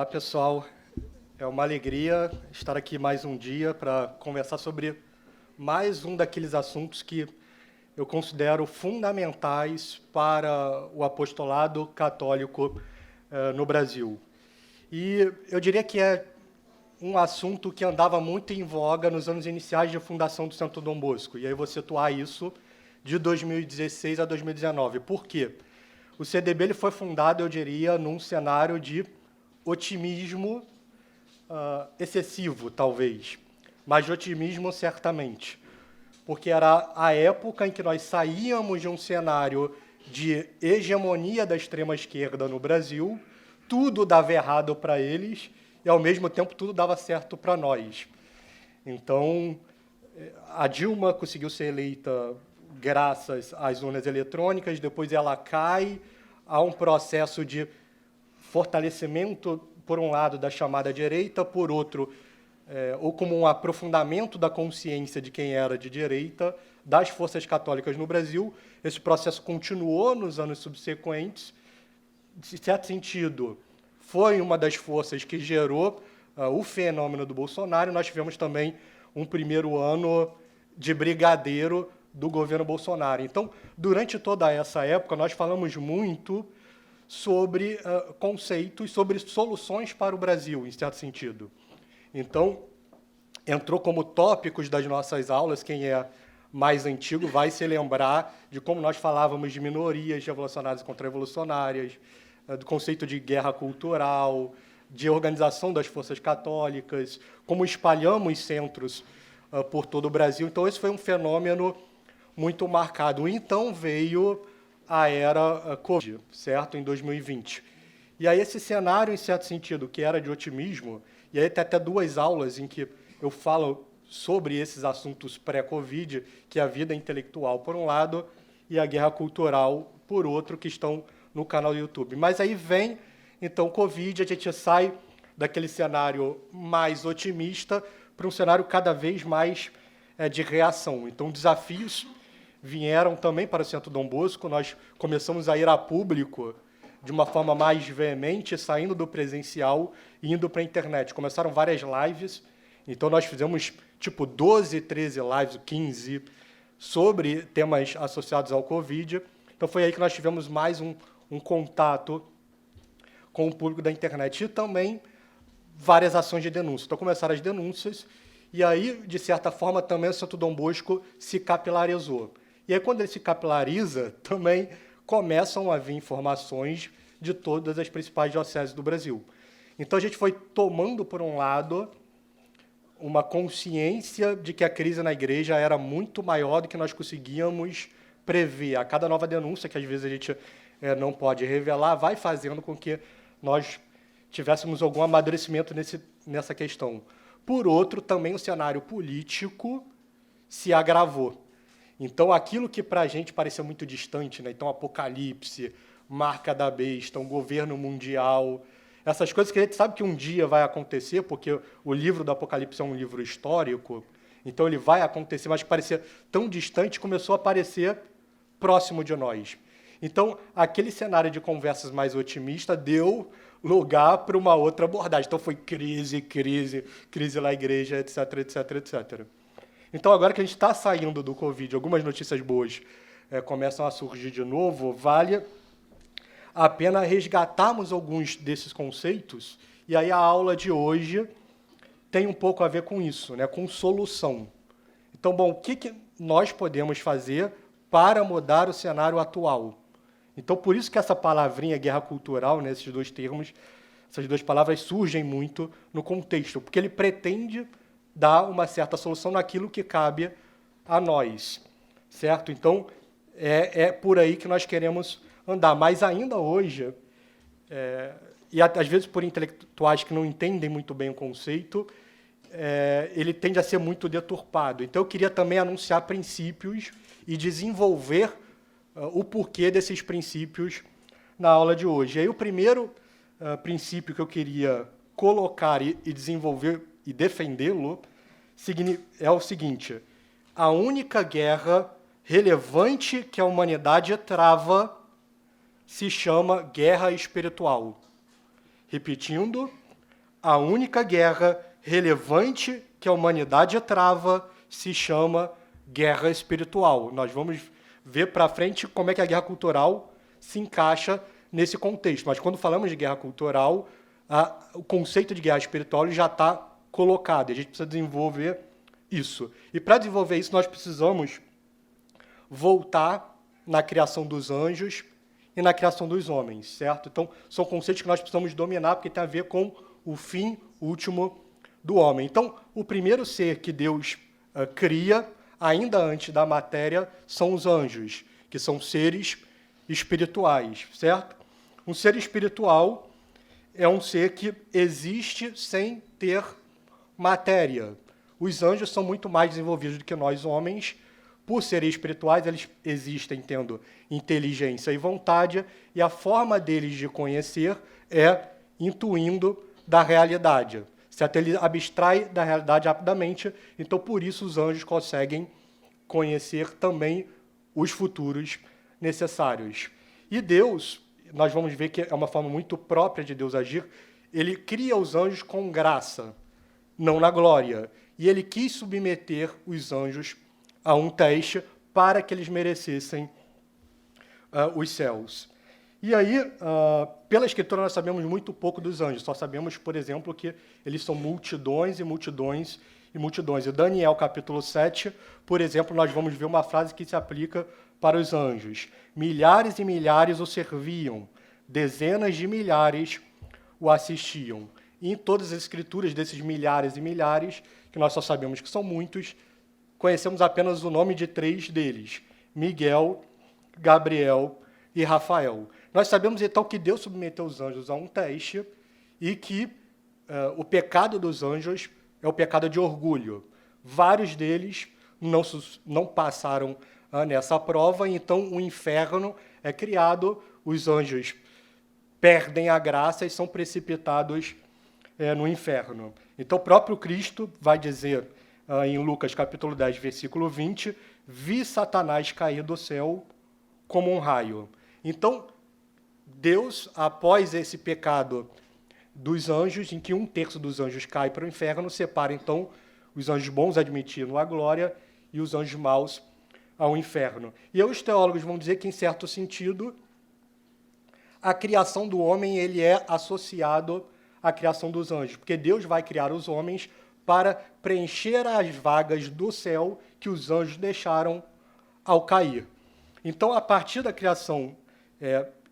pessoal. É uma alegria estar aqui mais um dia para conversar sobre mais um daqueles assuntos que eu considero fundamentais para o apostolado católico no Brasil. E eu diria que é um assunto que andava muito em voga nos anos iniciais de fundação do Santo Dom Bosco. E aí eu vou situar isso de 2016 a 2019. Por quê? O CDB ele foi fundado, eu diria, num cenário de otimismo excessivo, talvez, mas de otimismo certamente, porque era a época em que nós saíamos de um cenário de hegemonia da extrema-esquerda no Brasil, tudo dava errado para eles e, ao mesmo tempo, tudo dava certo para nós. Então, a Dilma conseguiu ser eleita graças às urnas eletrônicas, depois ela cai, há um processo de fortalecimento, por um lado, da chamada direita, por outro, ou como um aprofundamento da consciência de quem era de direita, das forças católicas no Brasil. Esse processo continuou nos anos subsequentes. De certo sentido, foi uma das forças que gerou o fenômeno do Bolsonaro. Nós tivemos também um primeiro ano de brigadeiro do governo Bolsonaro. Então, durante toda essa época, nós falamos muito sobre conceitos, sobre soluções para o Brasil, em certo sentido. Então, entrou como tópicos das nossas aulas, quem é mais antigo vai se lembrar de como nós falávamos de minorias revolucionárias e contra-revolucionárias, do conceito de guerra cultural, de organização das forças católicas, como espalhamos centros por todo o Brasil. Então, esse foi um fenômeno muito marcado. Então, veio a era Covid, certo? Em 2020. E aí esse cenário, em certo sentido, que era de otimismo, e aí tem até duas aulas em que eu falo sobre esses assuntos pré-Covid, que é a vida intelectual, por um lado, e a guerra cultural, por outro, que estão no canal do YouTube. Mas aí vem, então, Covid, a gente sai daquele cenário mais otimista para um cenário cada vez mais de reação. Então, desafios vieram também para o Centro Dom Bosco. Nós começamos a ir a público de uma forma mais veemente, saindo do presencial e indo para a internet. Começaram várias lives, então nós fizemos tipo 12, 13 lives, 15, sobre temas associados ao Covid. Então foi aí que nós tivemos mais um contato com o público da internet e também várias ações de denúncia. Então começaram as denúncias e aí, de certa forma, também o Santo Dom Bosco se capilarizou. E aí, quando ele se capilariza, também começam a vir informações de todas as principais dioceses do Brasil. Então, a gente foi tomando, por um lado, uma consciência de que a crise na igreja era muito maior do que nós conseguíamos prever. A cada nova denúncia, que às vezes a gente não pode revelar, vai fazendo com que nós tivéssemos algum amadurecimento nessa questão. Por outro, também o cenário político se agravou. Então, aquilo que para a gente parecia muito distante, né? Então, Apocalipse, Marca da Besta, um governo mundial, essas coisas que a gente sabe que um dia vai acontecer, porque o livro do Apocalipse é um livro histórico, então ele vai acontecer, mas que parecia tão distante, começou a aparecer próximo de nós. Então, aquele cenário de conversas mais otimista deu lugar para uma outra abordagem. Então, foi crise na igreja, etc, etc, etc. Então, agora que a gente está saindo do Covid, algumas notícias boas começam a surgir de novo, vale a pena resgatarmos alguns desses conceitos, e aí a aula de hoje tem um pouco a ver com isso, né, com solução. Então, bom, o que nós podemos fazer para mudar o cenário atual? Então, por isso que essa palavrinha guerra cultural, né, esses dois termos, essas duas palavras surgem muito no contexto, porque ele pretende dar uma certa solução naquilo que cabe a nós, certo? Então, é por aí que nós queremos andar. Mas ainda hoje, e às vezes por intelectuais que não entendem muito bem o conceito, ele tende a ser muito deturpado. Então, eu queria também anunciar princípios e desenvolver o porquê desses princípios na aula de hoje. E aí, o primeiro princípio que eu queria colocar e desenvolver e defendê-lo é o seguinte: a única guerra relevante que a humanidade trava se chama guerra espiritual. Repetindo, a única guerra relevante que a humanidade trava se chama guerra espiritual. Nós vamos ver para frente como é que a guerra cultural se encaixa nesse contexto. Mas quando falamos de guerra cultural, o conceito de guerra espiritual já está colocado. E a gente precisa desenvolver isso. E para desenvolver isso, nós precisamos voltar na criação dos anjos e na criação dos homens, certo? Então, são conceitos que nós precisamos dominar, porque tem a ver com o fim último do homem. Então, o primeiro ser que Deus cria, ainda antes da matéria, são os anjos, que são seres espirituais, certo? Um ser espiritual é um ser que existe sem ter matéria. Os anjos são muito mais desenvolvidos do que nós, homens. Por serem espirituais, eles existem tendo inteligência e vontade, e a forma deles de conhecer é intuindo da realidade. Ele abstrai da realidade rapidamente, então por isso os anjos conseguem conhecer também os futuros necessários. E Deus, nós vamos ver que é uma forma muito própria de Deus agir, ele cria os anjos com graça, não na glória. E ele quis submeter os anjos a um teste para que eles merecessem os céus. E aí, pela Escritura, nós sabemos muito pouco dos anjos. Só sabemos, por exemplo, que eles são multidões e multidões e multidões. E Daniel, capítulo 7, por exemplo, nós vamos ver uma frase que se aplica para os anjos. Milhares e milhares o serviam, dezenas de milhares o assistiam. E em todas as Escrituras desses milhares e milhares, que nós só sabemos que são muitos, conhecemos apenas o nome de 3 deles, Miguel, Gabriel e Rafael. Nós sabemos, então, que Deus submeteu os anjos a um teste e que o pecado dos anjos é o pecado de orgulho. Vários deles não passaram nessa prova, então o inferno é criado, os anjos perdem a graça e são precipitados no inferno. Então, o próprio Cristo vai dizer, em Lucas capítulo 10, versículo 20, vi Satanás cair do céu como um raio. Então, Deus, após esse pecado dos anjos, em que 1/3 dos anjos cai para o inferno, separa, então, os anjos bons admitindo a glória e os anjos maus ao inferno. E aí os teólogos vão dizer que, em certo sentido, a criação do homem ele é associado à criação dos anjos, porque Deus vai criar os homens para preencher as vagas do céu que os anjos deixaram ao cair. Então, a partir da criação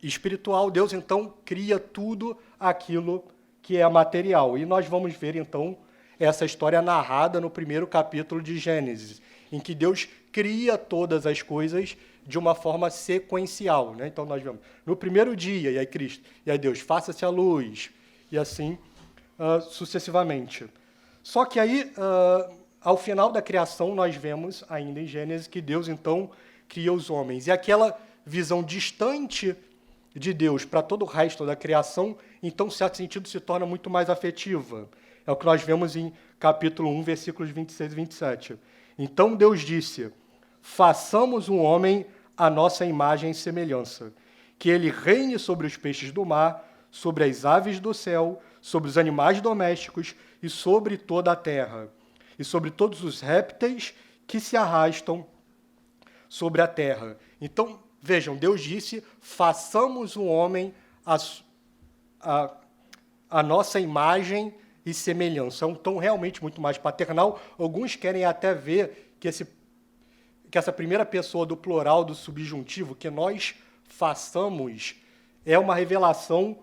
espiritual, Deus, então, cria tudo aquilo que é material. E nós vamos ver, então, essa história narrada no primeiro capítulo de Gênesis, em que Deus cria todas as coisas de uma forma sequencial, né? Então, nós vemos no primeiro dia, e aí Deus, faça-se a luz, e assim sucessivamente. Só que aí, ao final da criação, nós vemos ainda em Gênesis que Deus, então, cria os homens. E aquela visão distante de Deus para todo o resto da criação, então, em certo sentido, se torna muito mais afetiva. É o que nós vemos em capítulo 1, versículos 26 e 27. Então Deus disse, façamos um homem à nossa imagem e semelhança, que ele reine sobre os peixes do mar, sobre as aves do céu, sobre os animais domésticos e sobre toda a terra, e sobre todos os répteis que se arrastam sobre a terra. Então, vejam, Deus disse, façamos um homem à nossa imagem e semelhança. É um tom realmente muito mais paternal. Alguns querem até ver que essa primeira pessoa do plural, do subjuntivo, que nós façamos, é uma revelação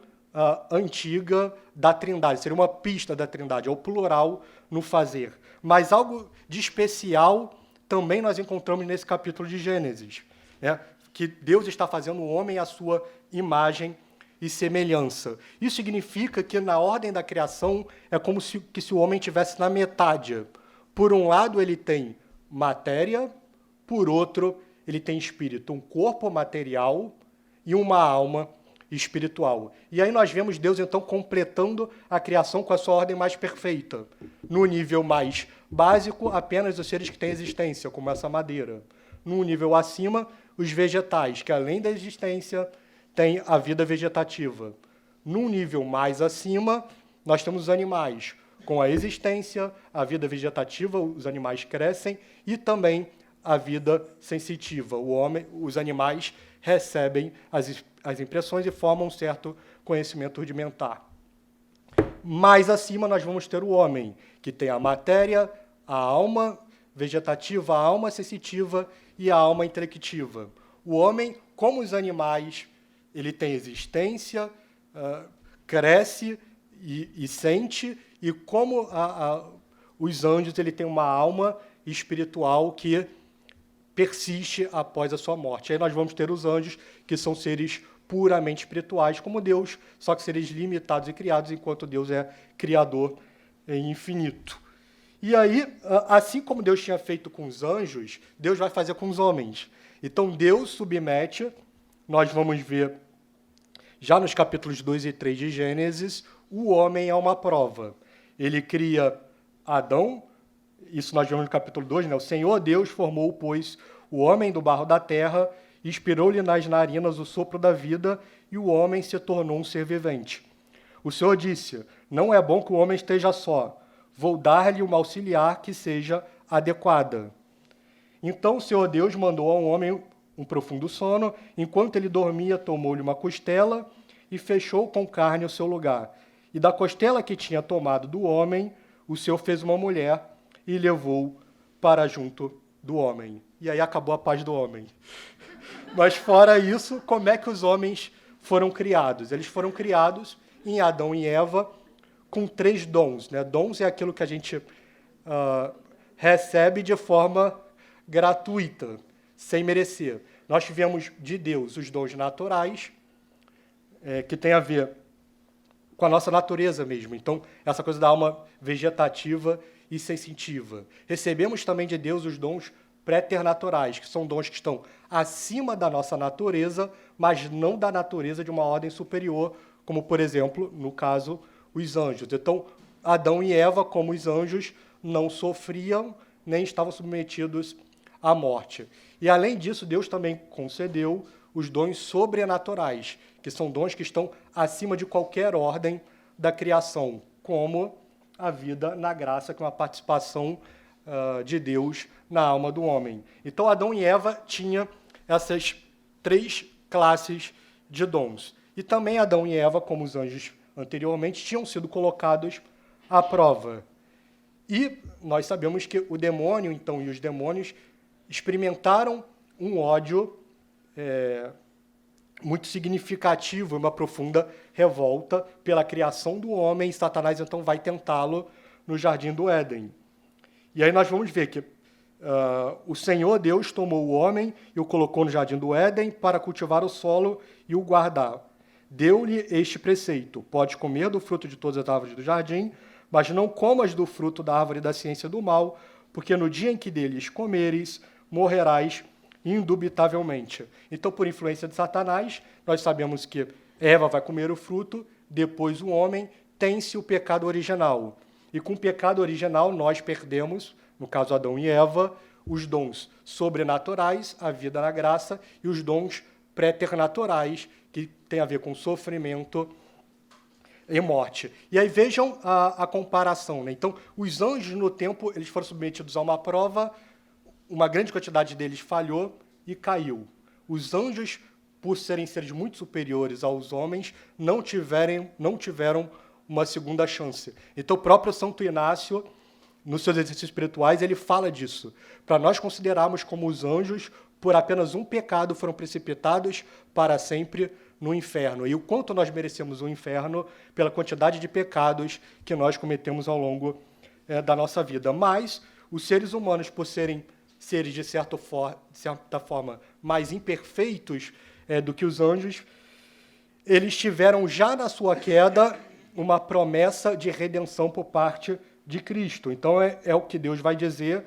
antiga da Trindade. Seria uma pista da Trindade, é o plural no fazer. Mas algo de especial também nós encontramos nesse capítulo de Gênesis, né? Que Deus está fazendo o homem à sua imagem e semelhança. Isso significa que na ordem da criação é como se o homem estivesse na metade. Por um lado ele tem matéria, por outro ele tem espírito, um corpo material e uma alma espiritual. E aí nós vemos Deus, então, completando a criação com a sua ordem mais perfeita. No nível mais básico, apenas os seres que têm existência, como essa madeira. No nível acima, os vegetais, que além da existência, têm a vida vegetativa. Num nível mais acima, nós temos os animais com a existência, a vida vegetativa, os animais crescem, e também a vida sensitiva. Os animais recebem as impressões e formam um certo conhecimento rudimentar. Mais acima, nós vamos ter o homem, que tem a matéria, a alma vegetativa, a alma sensitiva e a alma intelectiva. O homem, como os animais, ele tem existência, cresce e sente, e como os anjos, ele tem uma alma espiritual que persiste após a sua morte. Aí nós vamos ter os anjos, que são seres puramente espirituais, como Deus, só que seres limitados e criados, enquanto Deus é criador e infinito. E aí, assim como Deus tinha feito com os anjos, Deus vai fazer com os homens. Então, Deus submete, nós vamos ver, já nos capítulos 2 e 3 de Gênesis, o homem a uma prova. Ele cria Adão, isso nós vemos no capítulo 2, né? O Senhor Deus formou, pois, o homem do barro da terra, inspirou-lhe nas narinas o sopro da vida, e o homem se tornou um ser vivente. O Senhor disse, não é bom que o homem esteja só, vou dar-lhe uma auxiliar que seja adequada. Então o Senhor Deus mandou ao homem um profundo sono, enquanto ele dormia, tomou-lhe uma costela e fechou com carne o seu lugar. E da costela que tinha tomado do homem, o Senhor fez uma mulher e levou para junto do homem. E aí acabou a paz do homem. Mas fora isso, como é que os homens foram criados? Eles foram criados em Adão e Eva com 3 dons. Né? Dons é aquilo que a gente recebe de forma gratuita, sem merecer. Nós tivemos de Deus os dons naturais, que tem a ver com a nossa natureza mesmo. Então, essa coisa da alma vegetativa e sensitiva. Recebemos também de Deus os dons préternaturais, que são dons que estão acima da nossa natureza, mas não da natureza de uma ordem superior, como, por exemplo, no caso, os anjos. Então, Adão e Eva, como os anjos, não sofriam nem estavam submetidos à morte. E, além disso, Deus também concedeu os dons sobrenaturais, que são dons que estão acima de qualquer ordem da criação, como a vida na graça, com a participação de Deus na alma do homem. Então, Adão e Eva tinham essas 3 classes de dons. E também Adão e Eva, como os anjos anteriormente, tinham sido colocados à prova. E nós sabemos que o demônio, então, e os demônios experimentaram um ódio muito significativo, uma profunda revolta pela criação do homem. E Satanás, então, vai tentá-lo no Jardim do Éden. E aí nós vamos ver que o Senhor Deus tomou o homem e o colocou no Jardim do Éden para cultivar o solo e o guardar. Deu-lhe este preceito, pode comer do fruto de todas as árvores do jardim, mas não comas do fruto da árvore da ciência do mal, porque no dia em que deles comeres, morrerás indubitavelmente. Então, por influência de Satanás, nós sabemos que Eva vai comer o fruto, depois o homem, tem-se o pecado original. E com o pecado original, nós perdemos, no caso Adão e Eva, os dons sobrenaturais, a vida na graça, e os dons préternaturais, que tem a ver com sofrimento e morte. E aí vejam a comparação. Né? Então, os anjos, no tempo, eles foram submetidos a uma prova, uma grande quantidade deles falhou e caiu. Os anjos, por serem seres muito superiores aos homens, não tiveram uma segunda chance. Então, o próprio Santo Inácio, nos seus exercícios espirituais, ele fala disso. Para nós considerarmos como os anjos, por apenas um pecado, foram precipitados para sempre no inferno. E o quanto nós merecemos o inferno pela quantidade de pecados que nós cometemos ao longo da nossa vida. Mas os seres humanos, por serem seres de certa forma mais imperfeitos do que os anjos, eles tiveram já na sua queda uma promessa de redenção por parte de Cristo. Então é o que Deus vai dizer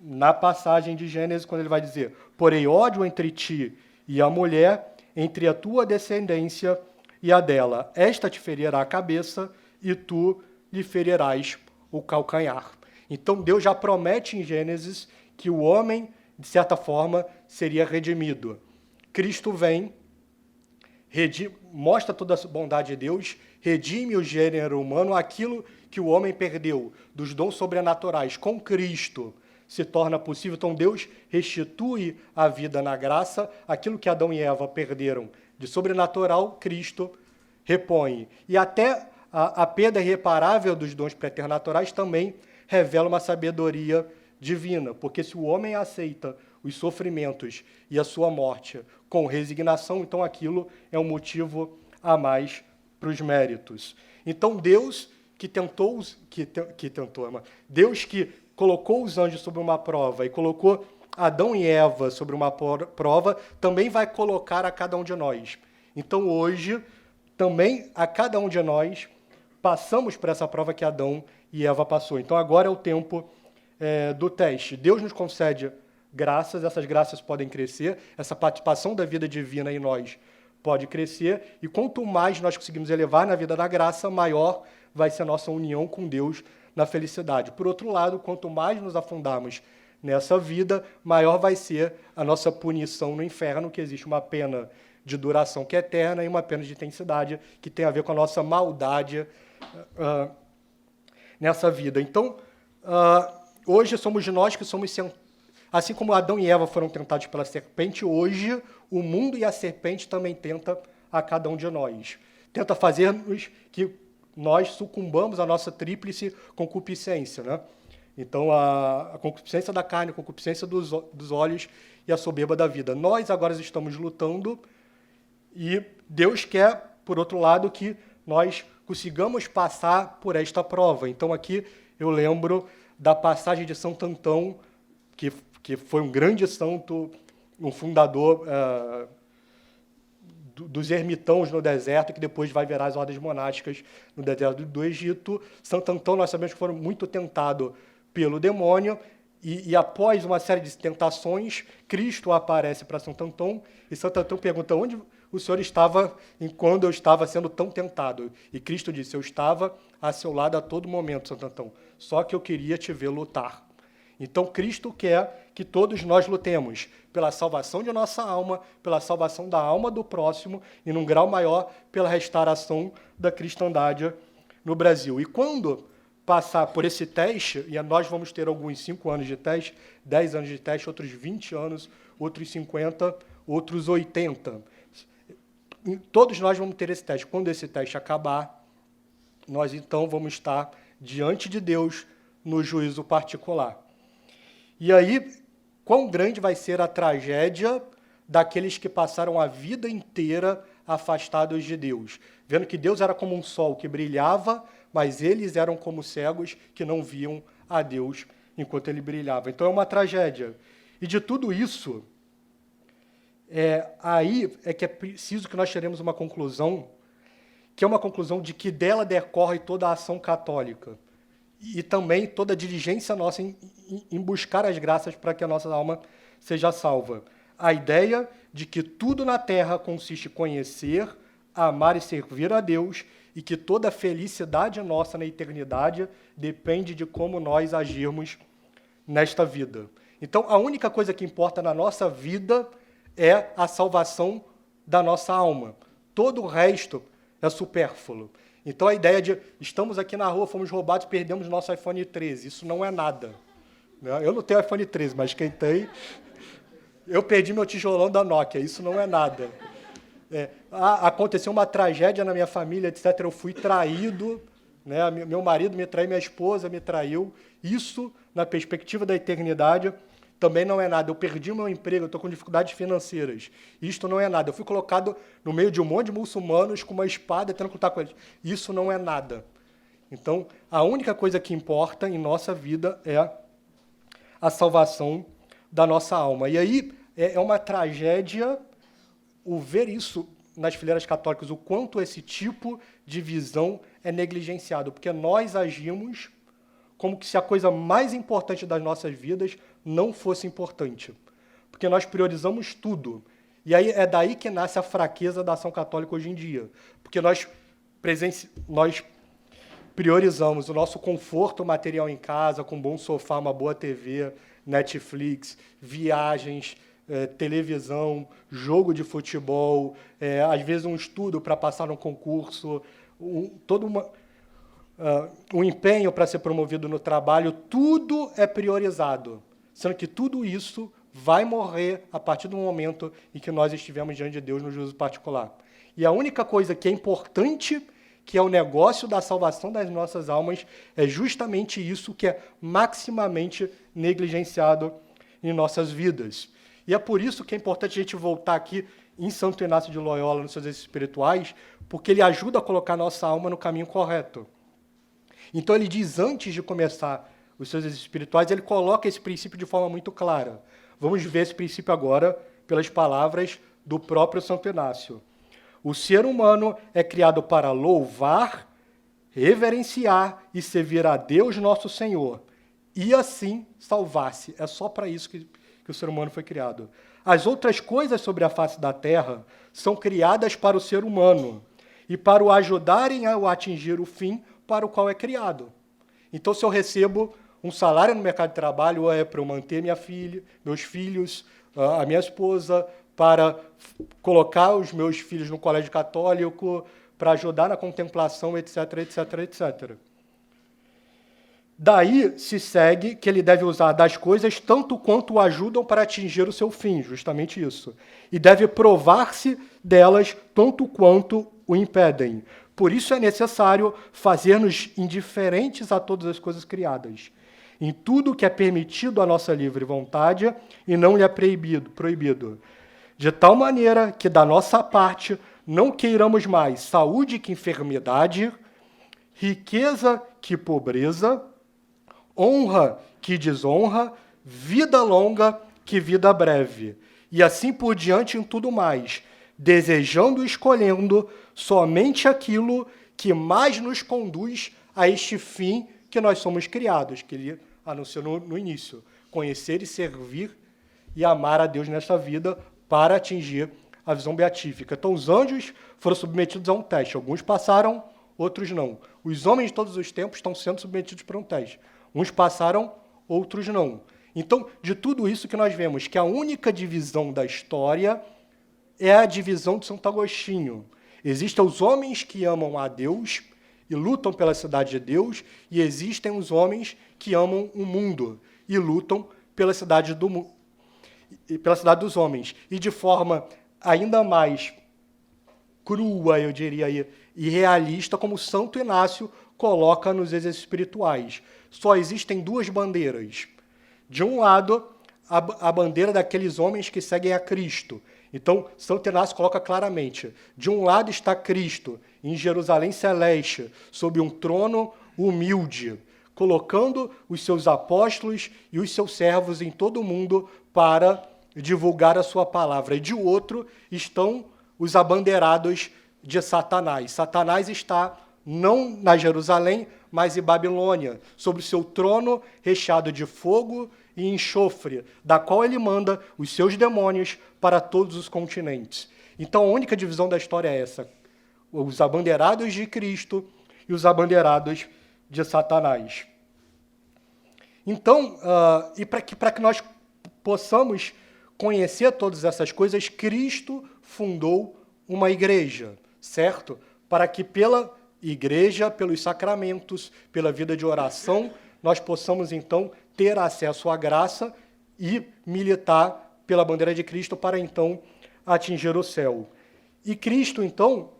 na passagem de Gênesis, quando ele vai dizer: porém ódio entre ti e a mulher, entre a tua descendência e a dela. Esta te ferirá a cabeça e tu lhe ferirás o calcanhar. Então Deus já promete em Gênesis que o homem, de certa forma, seria redimido. Cristo vem mostra toda a bondade de Deus, redime o gênero humano, aquilo que o homem perdeu, dos dons sobrenaturais, com Cristo se torna possível. Então Deus restitui a vida na graça, aquilo que Adão e Eva perderam de sobrenatural, Cristo repõe. E até a perda irreparável dos dons preternaturais também revela uma sabedoria divina, porque se o homem aceita os sofrimentos e a sua morte com resignação, então aquilo é um motivo a mais para os méritos. Então Deus Deus que colocou os anjos sobre uma prova e colocou Adão e Eva sobre uma prova, também vai colocar a cada um de nós. Então hoje, também a cada um de nós, passamos por essa prova que Adão e Eva passou. Então agora é o tempo do teste. Deus nos concede graças, essas graças podem crescer, essa participação da vida divina em nós pode crescer, e quanto mais nós conseguimos elevar na vida da graça, maior vai ser a nossa união com Deus na felicidade. Por outro lado, quanto mais nos afundarmos nessa vida, maior vai ser a nossa punição no inferno, que existe uma pena de duração que é eterna e uma pena de intensidade que tem a ver com a nossa maldade nessa vida. Então, hoje somos nós que somos, assim como Adão e Eva foram tentados pela serpente, hoje o mundo e a serpente também tenta a cada um de nós. Tenta fazer-nos que nós sucumbamos à nossa tríplice concupiscência, né? Então, a concupiscência da carne, a concupiscência dos olhos e a soberba da vida. Nós agora estamos lutando e Deus quer, por outro lado, que nós consigamos passar por esta prova. Então, aqui eu lembro da passagem de Santo Antão, que foi um grande santo, um fundador dos ermitãos no deserto, que depois vai virar as ordens monásticas no deserto do Egito. Santo Antão, nós sabemos que foram muito tentados pelo demônio, e após uma série de tentações, Cristo aparece para Santo Antão, e Santo Antão pergunta: onde o Senhor estava quando eu estava sendo tão tentado? E Cristo disse: eu estava a seu lado a todo momento, Santo Antão, só que eu queria te ver lutar. Então, Cristo quer que todos nós lutemos pela salvação de nossa alma, pela salvação da alma do próximo e, num grau maior, pela restauração da cristandade no Brasil. E quando passar por esse teste, e nós vamos ter alguns 5 anos de teste, 10 anos de teste, outros 20 anos, outros 50, outros 80. Todos nós vamos ter esse teste. Quando esse teste acabar, nós então vamos estar diante de Deus no juízo particular. E aí, quão grande vai ser a tragédia daqueles que passaram a vida inteira afastados de Deus, vendo que Deus era como um sol que brilhava, mas eles eram como cegos que não viam a Deus enquanto ele brilhava. Então é uma tragédia. E de tudo isso, aí é que é preciso que nós tiremos uma conclusão, que é uma conclusão de que dela decorre toda a ação católica. E também toda a diligência nossa em buscar as graças para que a nossa alma seja salva. A ideia de que tudo na Terra consiste em conhecer, amar e servir a Deus, e que toda a felicidade nossa na eternidade depende de como nós agirmos nesta vida. Então, a única coisa que importa na nossa vida é a salvação da nossa alma. Todo o resto é supérfluo. Então, a ideia de estamos aqui na rua, fomos roubados, perdemos nosso iPhone 13. Isso não é nada. Eu não tenho iPhone 13, mas quem tem... Eu perdi meu tijolão da Nokia. Isso não é nada. Aconteceu uma tragédia na minha família, etc. Eu fui traído, né? Meu marido me traiu, minha esposa me traiu. Isso, na perspectiva da eternidade, também não é nada. Eu perdi o meu emprego, eu estou com dificuldades financeiras. Isto não é nada. Eu fui colocado no meio de um monte de muçulmanos com uma espada tentando lutar com eles. Isso não é nada. Então, a única coisa que importa em nossa vida é a salvação da nossa alma. E aí é uma tragédia o ver isso nas fileiras católicas, o quanto esse tipo de visão é negligenciado, porque nós agimos como que se a coisa mais importante das nossas vidas não fosse importante. Porque nós priorizamos tudo. E aí é daí que nasce a fraqueza da ação católica hoje em dia. Porque nós priorizamos o nosso conforto material em casa, com um bom sofá, uma boa TV, Netflix, viagens, televisão, jogo de futebol, às vezes um estudo para passar no concurso, um empenho para ser promovido no trabalho, tudo é priorizado, sendo que tudo isso vai morrer a partir do momento em que nós estivermos diante de Deus no juízo particular. E a única coisa que é importante, que é o negócio da salvação das nossas almas, é justamente isso que é maximamente negligenciado em nossas vidas. E é por isso que é importante a gente voltar aqui em Santo Inácio de Loyola, nos seus exercícios espirituais, porque ele ajuda a colocar a nossa alma no caminho correto. Então ele diz, antes de começar os seus exercícios espirituais, ele coloca esse princípio de forma muito clara. Vamos ver esse princípio agora pelas palavras do próprio Santo Inácio. O ser humano é criado para louvar, reverenciar e servir a Deus nosso Senhor, e assim salvar-se. É só para isso que o ser humano foi criado. As outras coisas sobre a face da terra são criadas para o ser humano e para o ajudarem a atingir o fim para o qual é criado. Então, se eu recebo um salário no mercado de trabalho, é para eu manter minha filha, meus filhos, a minha esposa, para colocar os meus filhos no colégio católico, para ajudar na contemplação, etc, etc, etc. Daí se segue que ele deve usar das coisas tanto quanto o ajudam para atingir o seu fim, justamente isso. E deve provar-se delas tanto quanto o impedem. Por isso é necessário fazer-nos indiferentes a todas as coisas criadas, em tudo que é permitido à nossa livre vontade e não lhe é proibido. De tal maneira que, da nossa parte, não queiramos mais saúde que enfermidade, riqueza que pobreza, honra que desonra, vida longa que vida breve, e assim por diante em tudo mais, desejando e escolhendo somente aquilo que mais nos conduz a este fim que nós somos criados, que ele anunciou no início, conhecer e servir e amar a Deus nesta vida para atingir a visão beatífica. Então, os anjos foram submetidos a um teste. Alguns passaram, outros não. Os homens de todos os tempos estão sendo submetidos para um teste. Uns passaram, outros não. Então, de tudo isso que nós vemos, que a única divisão da história é a divisão de Santo Agostinho. Existem os homens que amam a Deus e lutam pela cidade de Deus, e existem os homens que amam o mundo e lutam pela cidade dos homens. E de forma ainda mais crua, eu diria, e realista, como Santo Inácio coloca nos exercícios espirituais. Só existem duas bandeiras. De um lado, a bandeira daqueles homens que seguem a Cristo. Então, Santo Inácio coloca claramente, de um lado está Cristo, em Jerusalém Celeste, sob um trono humilde, colocando os seus apóstolos e os seus servos em todo o mundo para divulgar a sua palavra. E de outro estão os abanderados de Satanás. Satanás está não na Jerusalém, mas em Babilônia, sobre o seu trono recheado de fogo e enxofre, da qual ele manda os seus demônios para todos os continentes. Então, a única divisão da história é essa: os abanderados de Cristo e os abanderados de Satanás. Então, e para que nós possamos conhecer todas essas coisas, Cristo fundou uma igreja, certo? Para que pela igreja, pelos sacramentos, pela vida de oração, nós possamos, então, ter acesso à graça e militar pela bandeira de Cristo para, então, atingir o céu. E Cristo, então,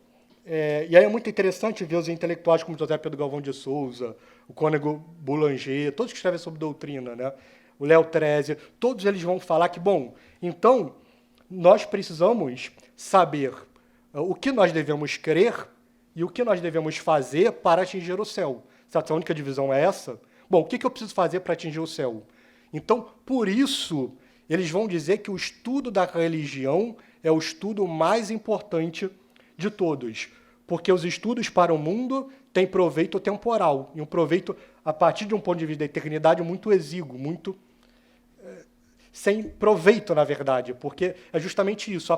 e aí é muito interessante ver os intelectuais como José Pedro Galvão de Souza, o Cônego Boulanger, todos que escrevem sobre doutrina, né? O Léo Treze, todos eles vão falar que, bom, então, nós precisamos saber o que nós devemos crer e o que nós devemos fazer para atingir o céu. Se a única divisão é essa, bom, o que eu preciso fazer para atingir o céu? Então, por isso, eles vão dizer que o estudo da religião é o estudo mais importante de todos, porque os estudos para o mundo têm proveito temporal, e um proveito, a partir de um ponto de vista da eternidade, muito exíguo, muito sem proveito, na verdade, porque é justamente isso.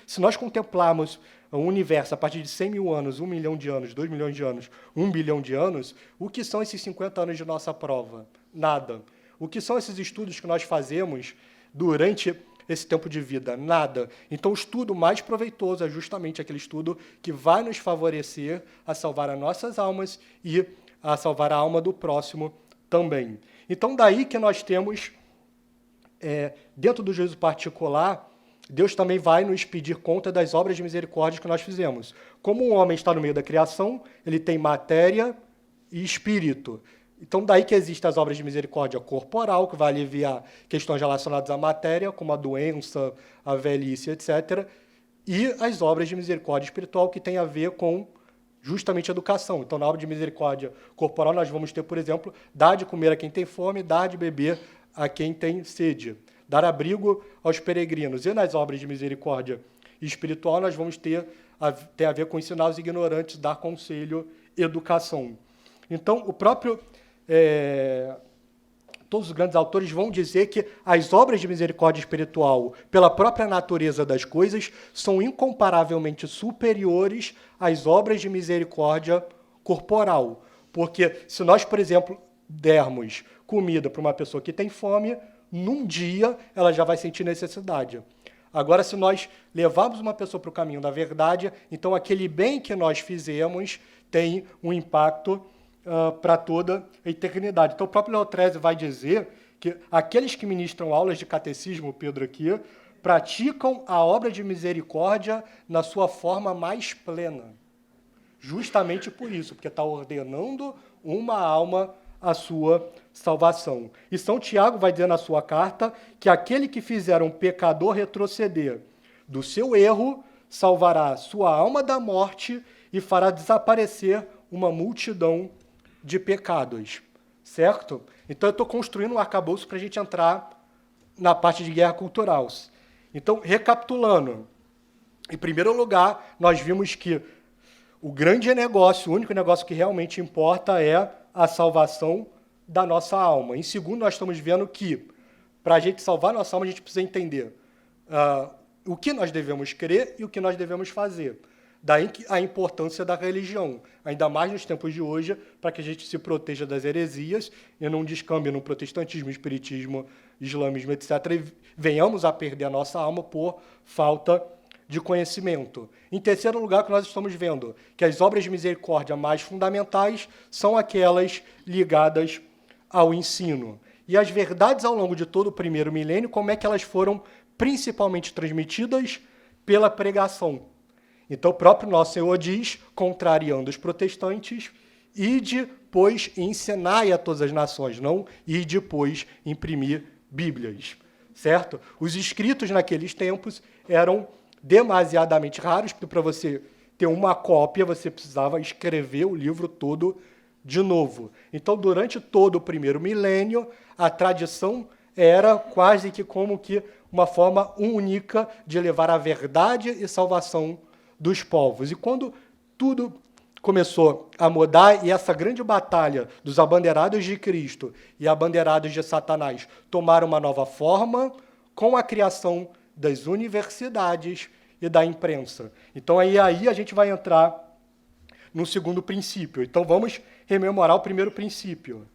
Se nós contemplarmos o universo a partir de 100 mil anos, 1 milhão de anos, 2 milhões de anos, 1 bilhão de anos, o que são esses 50 anos de nossa prova? Nada. O que são esses estudos que nós fazemos durante esse tempo de vida? Nada. Então, o estudo mais proveitoso é justamente aquele estudo que vai nos favorecer a salvar as nossas almas e a salvar a alma do próximo também. Então, daí que nós temos, dentro do juízo particular, Deus também vai nos pedir conta das obras de misericórdia que nós fizemos. Como o homem está no meio da criação, ele tem matéria e espírito. Então, daí que existem as obras de misericórdia corporal, que vai aliviar questões relacionadas à matéria, como a doença, a velhice, etc. E as obras de misericórdia espiritual, que tem a ver com justamente educação. Então, na obra de misericórdia corporal, nós vamos ter, por exemplo, dar de comer a quem tem fome, dar de beber a quem tem sede, dar abrigo aos peregrinos. E nas obras de misericórdia espiritual, nós vamos tem a ver com ensinar os ignorantes, dar conselho, educação. Então, todos os grandes autores vão dizer que as obras de misericórdia espiritual, pela própria natureza das coisas, são incomparavelmente superiores às obras de misericórdia corporal. Porque se nós, por exemplo, dermos comida para uma pessoa que tem fome, num dia ela já vai sentir necessidade. Agora, se nós levarmos uma pessoa para o caminho da verdade, então aquele bem que nós fizemos tem um impacto para toda a eternidade. Então, o próprio Léo XIII vai dizer que aqueles que ministram aulas de catecismo, Pedro aqui, praticam a obra de misericórdia na sua forma mais plena. Justamente por isso, porque está ordenando uma alma a sua salvação. E São Tiago vai dizer na sua carta que aquele que fizer um pecador retroceder do seu erro salvará sua alma da morte e fará desaparecer uma multidão de pecados, certo? Então, eu estou construindo um arcabouço para a gente entrar na parte de guerra cultural. Então, recapitulando, em primeiro lugar, nós vimos que o grande negócio, o único negócio que realmente importa é a salvação da nossa alma. Em segundo, nós estamos vendo que, para a gente salvar nossa alma, a gente precisa entender o que nós devemos crer e o que nós devemos fazer. Daí a importância da religião, ainda mais nos tempos de hoje, para que a gente se proteja das heresias e não descambe no protestantismo, espiritismo, islamismo, etc., e venhamos a perder a nossa alma por falta de conhecimento. Em terceiro lugar, que nós estamos vendo que as obras de misericórdia mais fundamentais são aquelas ligadas ao ensino. E as verdades ao longo de todo o primeiro milênio, como é que elas foram principalmente transmitidas? Pela pregação. Então, o próprio Nosso Senhor diz, contrariando os protestantes, ide, pois, ensinai a todas as nações, não ide, pois, imprimir Bíblias, certo? Os escritos naqueles tempos eram demasiadamente raros, porque para você ter uma cópia, você precisava escrever o livro todo de novo. Então, durante todo o primeiro milênio, a tradição era quase que como que uma forma única de levar a verdade e salvação dos povos. E quando tudo começou a mudar e essa grande batalha dos abandeirados de Cristo e abandeirados de Satanás tomaram uma nova forma com a criação das universidades e da imprensa. Então, aí a gente vai entrar no segundo princípio. Então, vamos rememorar o primeiro princípio.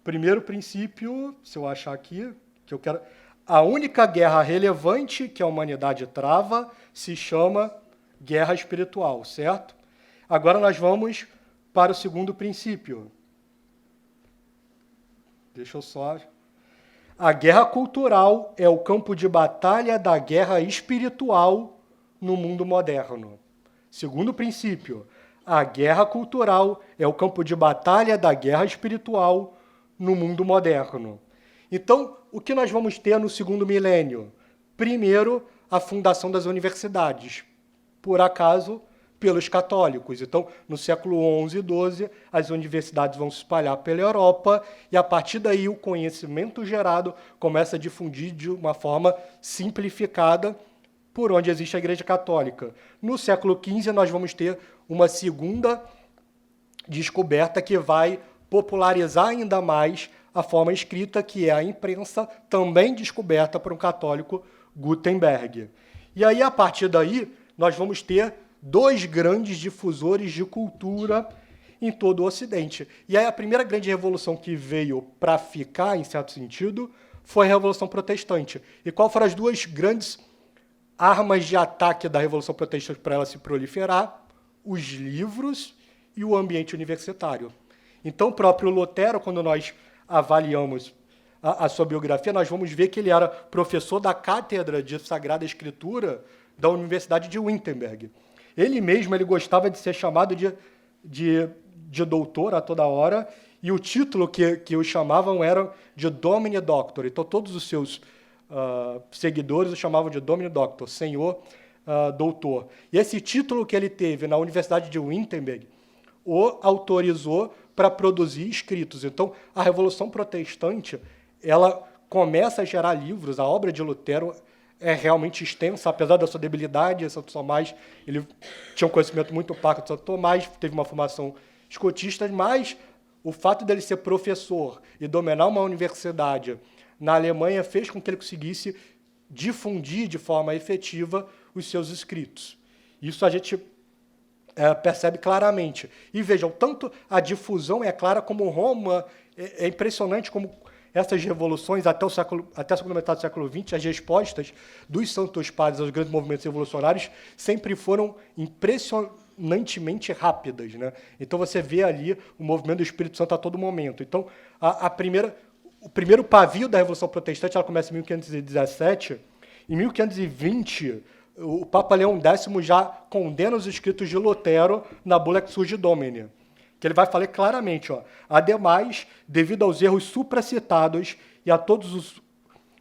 Primeiro princípio, se eu achar aqui, que eu quero... A única guerra relevante que a humanidade trava se chama guerra espiritual, certo? Agora nós vamos para o segundo princípio. Deixa eu só... A guerra cultural é o campo de batalha da guerra espiritual no mundo moderno. Segundo princípio, a guerra cultural é o campo de batalha da guerra espiritual no mundo moderno. Então, o que nós vamos ter no segundo milênio? Primeiro, a fundação das universidades, por acaso, pelos católicos. Então, no século XI e XII, as universidades vão se espalhar pela Europa e, a partir daí, o conhecimento gerado começa a difundir de uma forma simplificada por onde existe a Igreja Católica. No século XV, nós vamos ter uma segunda descoberta que vai popularizar ainda mais a forma escrita, que é a imprensa, também descoberta por um católico, Gutenberg. E aí, a partir daí, nós vamos ter dois grandes difusores de cultura em todo o Ocidente. E aí, a primeira grande revolução que veio para ficar, em certo sentido, foi a Revolução Protestante. E qual foram as duas grandes armas de ataque da Revolução Protestante para ela se proliferar? Os livros e o ambiente universitário. Então, o próprio Lutero, quando nós avaliamos a sua biografia, nós vamos ver que ele era professor da Cátedra de Sagrada Escritura da Universidade de Wittenberg. Ele mesmo ele gostava de ser chamado de doutor a toda hora, e o título que o chamavam era de Domine Doctor. Então, todos os seus seguidores o chamavam de Domine Doctor, Senhor Doutor. E esse título que ele teve na Universidade de Wittenberg o autorizou para produzir escritos. Então, a Revolução Protestante ela começa a gerar livros. A obra de Lutero é realmente extensa, apesar da sua debilidade. Santo Tomás ele tinha um conhecimento muito parco de Santo Tomás, teve uma formação escotista, mas o fato dele ser professor e dominar uma universidade na Alemanha fez com que ele conseguisse difundir de forma efetiva os seus escritos. Isso a gente percebe claramente. E vejam, tanto a difusão é clara como Roma, é impressionante como essas revoluções, até a segunda metade do século XX, as respostas dos santos padres aos grandes movimentos revolucionários sempre foram impressionantemente rápidas, né? Então você vê ali o movimento do Espírito Santo a todo momento. Então, o primeiro pavio da Revolução Protestante ela começa em 1517. Em 1520, o Papa Leão X já condena os escritos de Lutero na Bula Exsurgi Domini, que ele vai falar claramente, ademais, devido aos erros supracitados e a todos os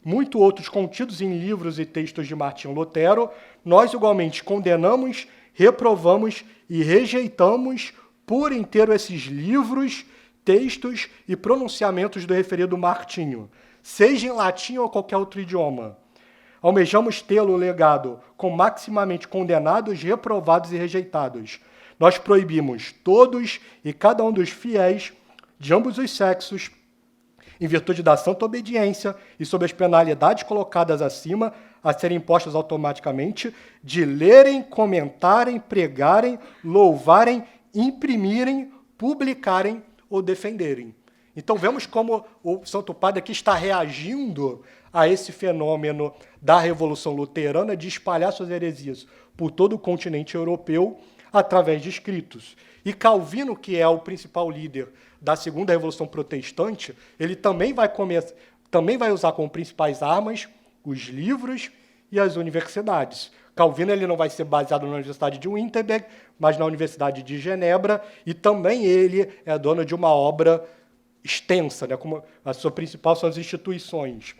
muito outros contidos em livros e textos de Martinho Lutero, nós igualmente condenamos, reprovamos e rejeitamos por inteiro esses livros, textos e pronunciamentos do referido Martinho, seja em latim ou qualquer outro idioma. Almejamos tê-lo legado com maximamente condenados, reprovados e rejeitados. Nós proibimos todos e cada um dos fiéis de ambos os sexos, em virtude da santa obediência e sob as penalidades colocadas acima, a serem impostas automaticamente, de lerem, comentarem, pregarem, louvarem, imprimirem, publicarem ou defenderem. Então, vemos como o Santo Padre aqui está reagindo a esse fenômeno da Revolução Luterana de espalhar suas heresias por todo o continente europeu através de escritos. E Calvino, que é o principal líder da Segunda Revolução Protestante, ele também vai usar como principais armas os livros e as universidades. Calvino ele não vai ser baseado na Universidade de Wittenberg, mas na Universidade de Genebra, e também ele é dono de uma obra extensa, né, como a sua principal são as instituições.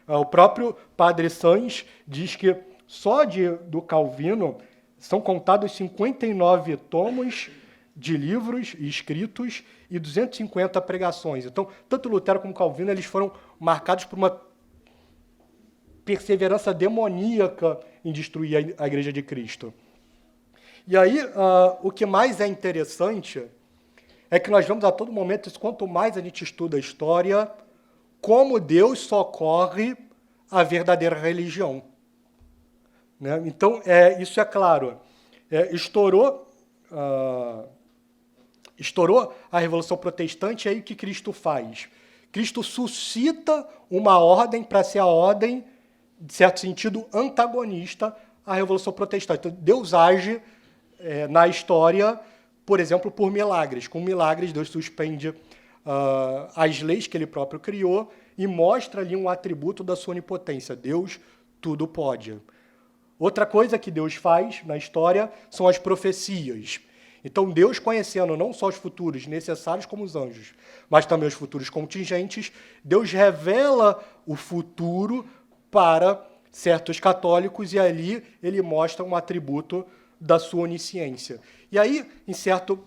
O próprio Padre Sanz diz que só do Calvino são contados 59 tomos de livros escritos e 250 pregações. Então, tanto Lutero como Calvino eles foram marcados por uma perseverança demoníaca em destruir a Igreja de Cristo. E aí, o que mais é interessante é que nós vemos a todo momento, quanto mais a gente estuda a história, como Deus socorre a verdadeira religião. Né? Então, isso é claro. Estourou a Revolução Protestante, e aí o que Cristo faz? Cristo suscita uma ordem para ser a ordem, de certo sentido, antagonista à Revolução Protestante. Então, Deus age na história, por exemplo, por milagres. Com milagres, Deus suspende as leis que ele próprio criou e mostra ali um atributo da sua onipotência. Deus tudo pode. Outra coisa que Deus faz na história são as profecias. Então, Deus, conhecendo não só os futuros necessários como os anjos, mas também os futuros contingentes, Deus revela o futuro para certos católicos e ali ele mostra um atributo da sua onisciência. E aí, em certo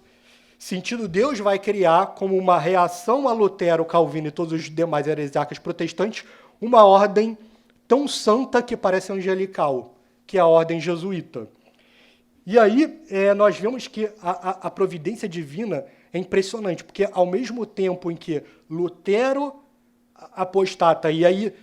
sentido, Deus vai criar, como uma reação a Lutero, Calvino e todos os demais heresiarcas protestantes, uma ordem tão santa que parece angelical, que é a ordem jesuíta. E aí nós vemos que a providência divina é impressionante, porque ao mesmo tempo em que Lutero apostata e aí,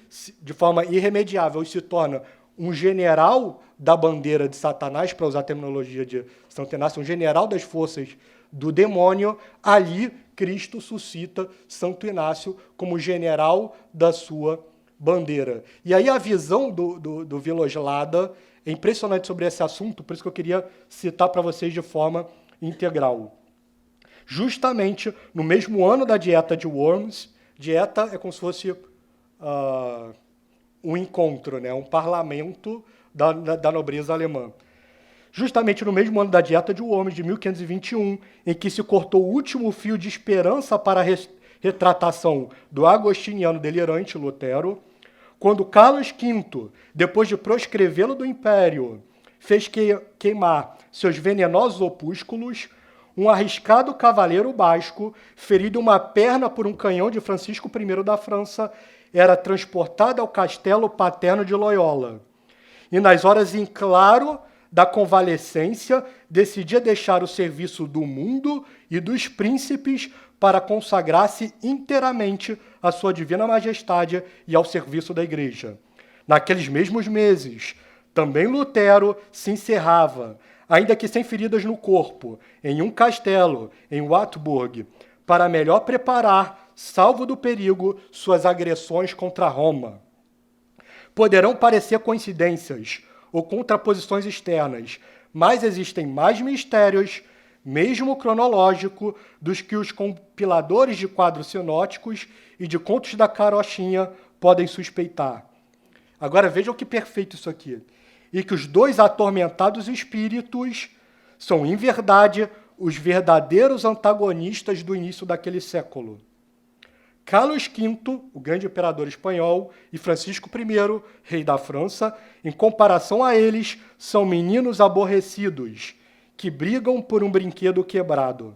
de forma irremediável, se torna um general da bandeira de Satanás, para usar a terminologia de Santo Inácio, um general das forças do demônio, ali Cristo suscita Santo Inácio como general da sua bandeira. E aí a visão do Viloslada é impressionante sobre esse assunto, por isso que eu queria citar para vocês de forma integral. Justamente no mesmo ano da Dieta de Worms, dieta é como se fosse um encontro, né? Um parlamento da nobreza alemã. Justamente no mesmo ano da Dieta de Worms, de 1521, em que se cortou o último fio de esperança para a retratação do agostiniano delirante Lutero, quando Carlos V, depois de proscrevê-lo do império, fez queimar seus venenosos opúsculos, um arriscado cavaleiro basco, ferido uma perna por um canhão de Francisco I da França, era transportado ao castelo paterno de Loyola. E nas horas em claro da convalescência, decidia deixar o serviço do mundo e dos príncipes para consagrar-se inteiramente à sua divina majestade e ao serviço da Igreja. Naqueles mesmos meses, também Lutero se encerrava, ainda que sem feridas no corpo, em um castelo, em Wartburg, para melhor preparar, salvo do perigo, suas agressões contra Roma. Poderão parecer coincidências ou contraposições externas, mas existem mais mistérios, mesmo cronológico, dos que os compiladores de quadros sinóticos e de contos da carochinha podem suspeitar. Agora vejam que perfeito isso aqui. E que os dois atormentados espíritos são, em verdade, os verdadeiros antagonistas do início daquele século. Carlos V, o grande imperador espanhol, e Francisco I, rei da França, em comparação a eles, são meninos aborrecidos, que brigam por um brinquedo quebrado.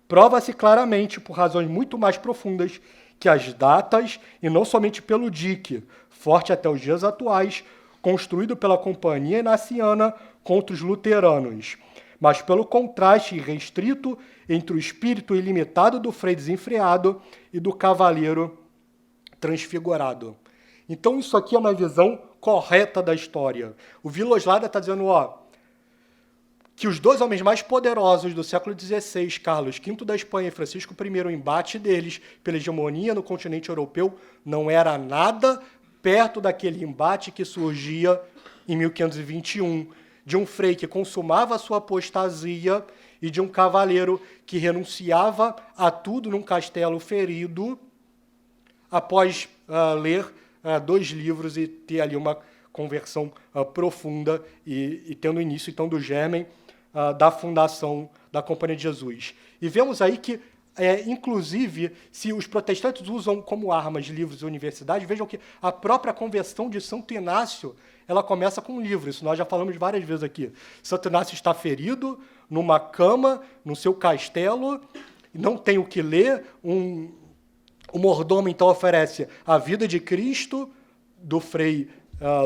Prova-se claramente, por razões muito mais profundas, que as datas, e não somente pelo dique, forte até os dias atuais, construído pela Companhia Inaciana contra os luteranos, mas pelo contraste restrito entre o espírito ilimitado do frei desenfreado e do cavaleiro transfigurado. Então isso aqui é uma visão correta da história. O Viloslada está dizendo, que os dois homens mais poderosos do século XVI, Carlos V da Espanha e Francisco I, o embate deles pela hegemonia no continente europeu não era nada perto daquele embate que surgia em 1521, de um frei que consumava a sua apostasia e de um cavaleiro que renunciava a tudo num castelo ferido após ler 2 livros e ter ali uma conversão profunda e tendo início, então, do germen da fundação da Companhia de Jesus. E vemos aí que, inclusive, se os protestantes usam como armas livros e universidades, vejam que a própria conversão de Santo Inácio ela começa com um livro, isso nós já falamos várias vezes aqui. Santo Inácio está ferido, numa cama, no seu castelo, não tem o que ler, o mordomo, então, oferece a vida de Cristo, do frei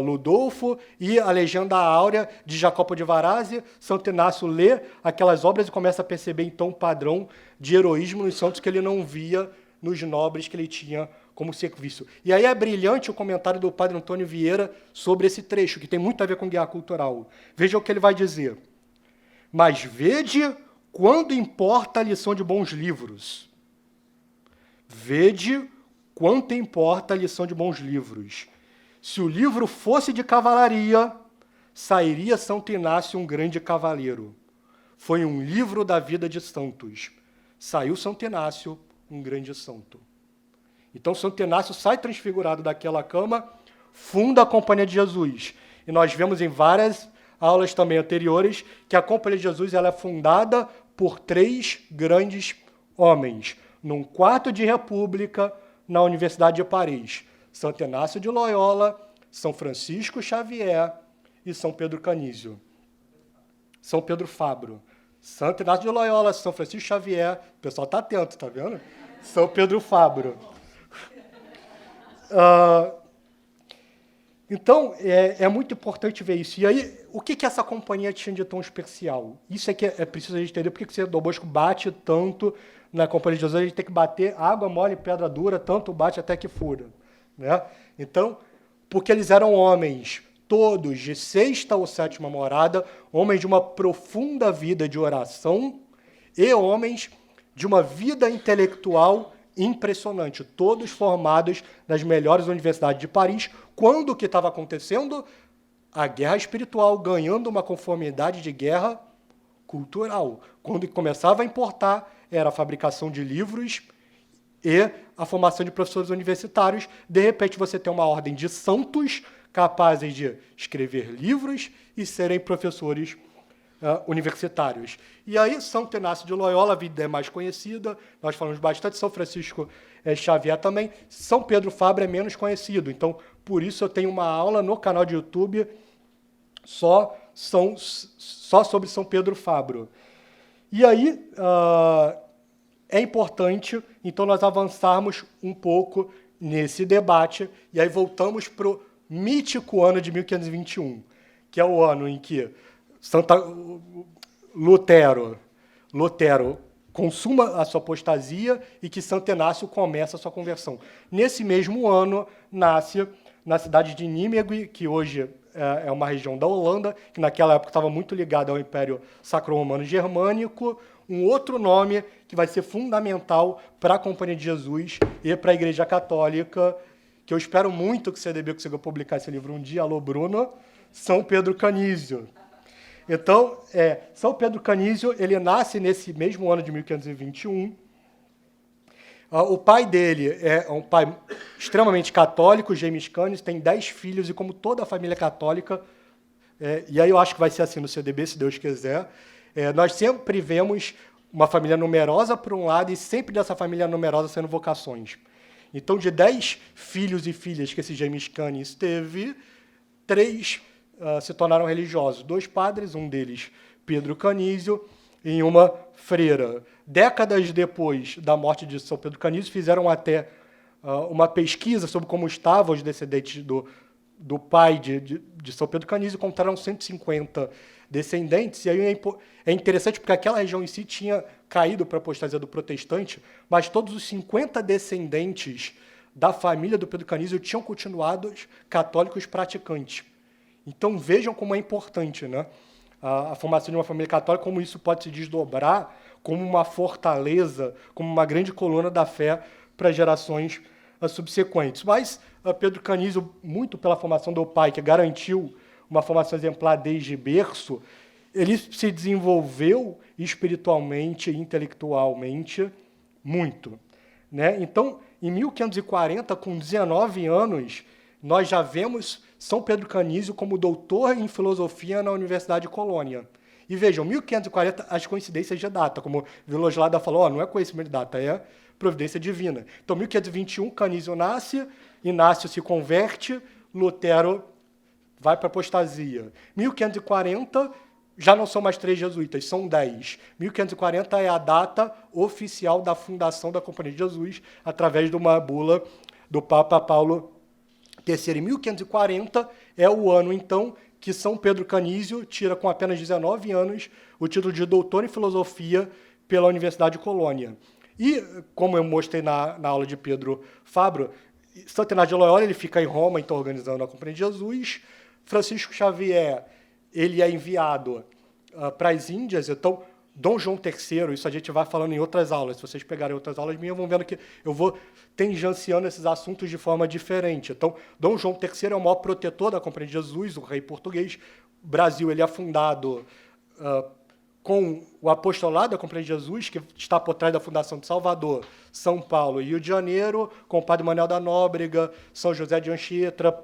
Ludolfo, e a Legenda Áurea, de Jacopo de Varazzi. Santo Inácio lê aquelas obras e começa a perceber, então, um padrão de heroísmo nos santos que ele não via nos nobres que ele tinha como serviço. E aí é brilhante o comentário do padre Antônio Vieira sobre esse trecho, que tem muito a ver com guia cultural. Veja o que ele vai dizer. Mas vede quando importa a lição de bons livros. Vede quanto importa a lição de bons livros. Se o livro fosse de cavalaria, sairia Santo Inácio um grande cavaleiro. Foi um livro da vida de santos. Saiu Santo Inácio um grande santo. Então, Santo Inácio sai transfigurado daquela cama, funda a Companhia de Jesus. E nós vemos em várias aulas também anteriores que a Companhia de Jesus ela é fundada por 3 grandes homens, num quarto de república na Universidade de Paris. Santo Inácio de Loyola, São Francisco Xavier e São Pedro Canísio. São Pedro Fabro. Santo Inácio de Loyola, São Francisco Xavier, o pessoal está atento, está vendo? São Pedro Fabro. Então, é muito importante ver isso. E aí, o que essa companhia tinha de tão especial? Isso é que é preciso a gente entender por que o Dom Bosco bate tanto na Companhia de Jesus. A gente tem que bater água mole e pedra dura, tanto bate até que fura. Né? Então, porque eles eram homens, todos de 6ª ou 7ª morada, homens de uma profunda vida de oração e homens de uma vida intelectual impressionante, todos formados nas melhores universidades de Paris, quando o que estava acontecendo? A guerra espiritual ganhando uma conformidade de guerra cultural. Quando começava a importar, era a fabricação de livros e a formação de professores universitários. De repente, você tem uma ordem de santos capazes de escrever livros e serem professores universitários. E aí, Santo Inácio de Loyola, a vida é mais conhecida, nós falamos bastante, São Francisco Xavier também, São Pedro Fabro é menos conhecido, então, por isso eu tenho uma aula no canal de YouTube só sobre São Pedro Fabro. E aí, é importante, então, nós avançarmos um pouco nesse debate, e aí voltamos para o mítico ano de 1521, que é o ano em que Lutero consuma a sua apostasia e que Santo Inácio começa a sua conversão. Nesse mesmo ano, nasce, na cidade de Nijmegen, que hoje é uma região da Holanda, que naquela época estava muito ligada ao Império Sacro-Romano Germânico, um outro nome que vai ser fundamental para a Companhia de Jesus e para a Igreja Católica, que eu espero muito que o CDB consiga publicar esse livro um dia. Alô, Bruno. São Pedro Canísio. Então, São Pedro Canísio, ele nasce nesse mesmo ano de 1521. O pai dele é um pai extremamente católico, James Canis, tem 10 filhos, e como toda a família católica, e aí eu acho que vai ser assim no CDB, se Deus quiser, nós sempre vemos uma família numerosa por um lado e sempre dessa família numerosa sendo vocações. Então, de 10 filhos e filhas que esse James Canis teve, 3 se tornaram religiosos. 2 padres, um deles Pedro Canísio, e uma freira. Décadas depois da morte de São Pedro Canísio, fizeram até uma pesquisa sobre como estavam os descendentes do pai de São Pedro Canísio, contaram 150 descendentes, e aí é interessante porque aquela região em si tinha caído para a apostasia do protestante, mas todos os 50 descendentes da família do Pedro Canísio tinham continuado católicos praticantes. Então vejam como é importante, né? A formação de uma família católica, como isso pode se desdobrar como uma fortaleza, como uma grande coluna da fé para gerações subsequentes. Mas Pedro Canísio, muito pela formação do pai, que garantiu uma formação exemplar desde berço, ele se desenvolveu espiritualmente e intelectualmente muito, né? Então, em 1540, com 19 anos, nós já vemos São Pedro Canísio como doutor em filosofia na Universidade de Colônia. E vejam, 1540, as coincidências de data, como Viloslada falou, não é conhecimento de data, é providência divina. Então, 1521, Canísio nasce, Inácio se converte, Lutero vai para a apostasia. 1540, já não são mais 3 jesuítas, são 10. 1540 é a data oficial da fundação da Companhia de Jesus, através de uma bula do Papa Paulo III. Em 1540 é o ano, então, que São Pedro Canísio tira, com apenas 19 anos, o título de doutor em filosofia pela Universidade de Colônia. E, como eu mostrei na aula de Pedro Fabro, Santo Inácio de Loyola ele fica em Roma, então, organizando a Companhia de Jesus. Francisco Xavier ele é enviado para as Índias, então, Dom João III, isso a gente vai falando em outras aulas, se vocês pegarem outras aulas minhas, vão vendo que eu vou tangenciando esses assuntos de forma diferente. Então, Dom João III é o maior protetor da Companhia de Jesus, o rei português. O Brasil ele é fundado com o apostolado da Companhia de Jesus, que está por trás da fundação de Salvador, São Paulo e Rio de Janeiro, com o Padre Manuel da Nóbrega, São José de Anchieta,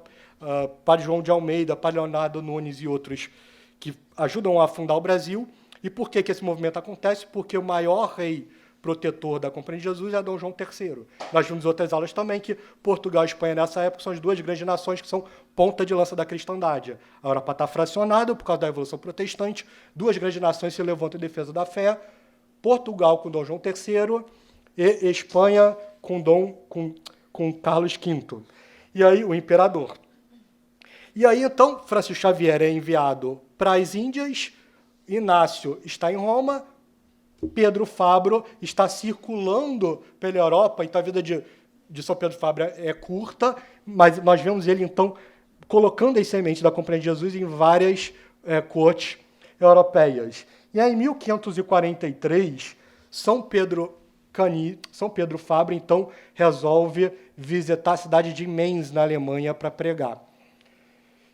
Padre João de Almeida, Padre Leonardo Nunes e outros que ajudam a fundar o Brasil. E por que esse movimento acontece? Porque o maior rei protetor da Companhia de Jesus é Dom João III. Nós vimos em outras aulas também que Portugal e Espanha, nessa época, são as 2 grandes nações que são ponta de lança da cristandade. A Europa está fracionada por causa da Revolução Protestante, 2 grandes nações se levantam em defesa da fé, Portugal com Dom João III e Espanha com Carlos V. E aí, o imperador. E aí, então, Francisco Xavier é enviado para as Índias, Inácio está em Roma, Pedro Fabro está circulando pela Europa, então a vida de São Pedro Fabro é curta, mas nós vemos ele, então, colocando as sementes da Companhia de Jesus em várias cortes europeias. E aí, em 1543, São Pedro São Pedro Fabre, então, resolve visitar a cidade de Mainz, na Alemanha, para pregar.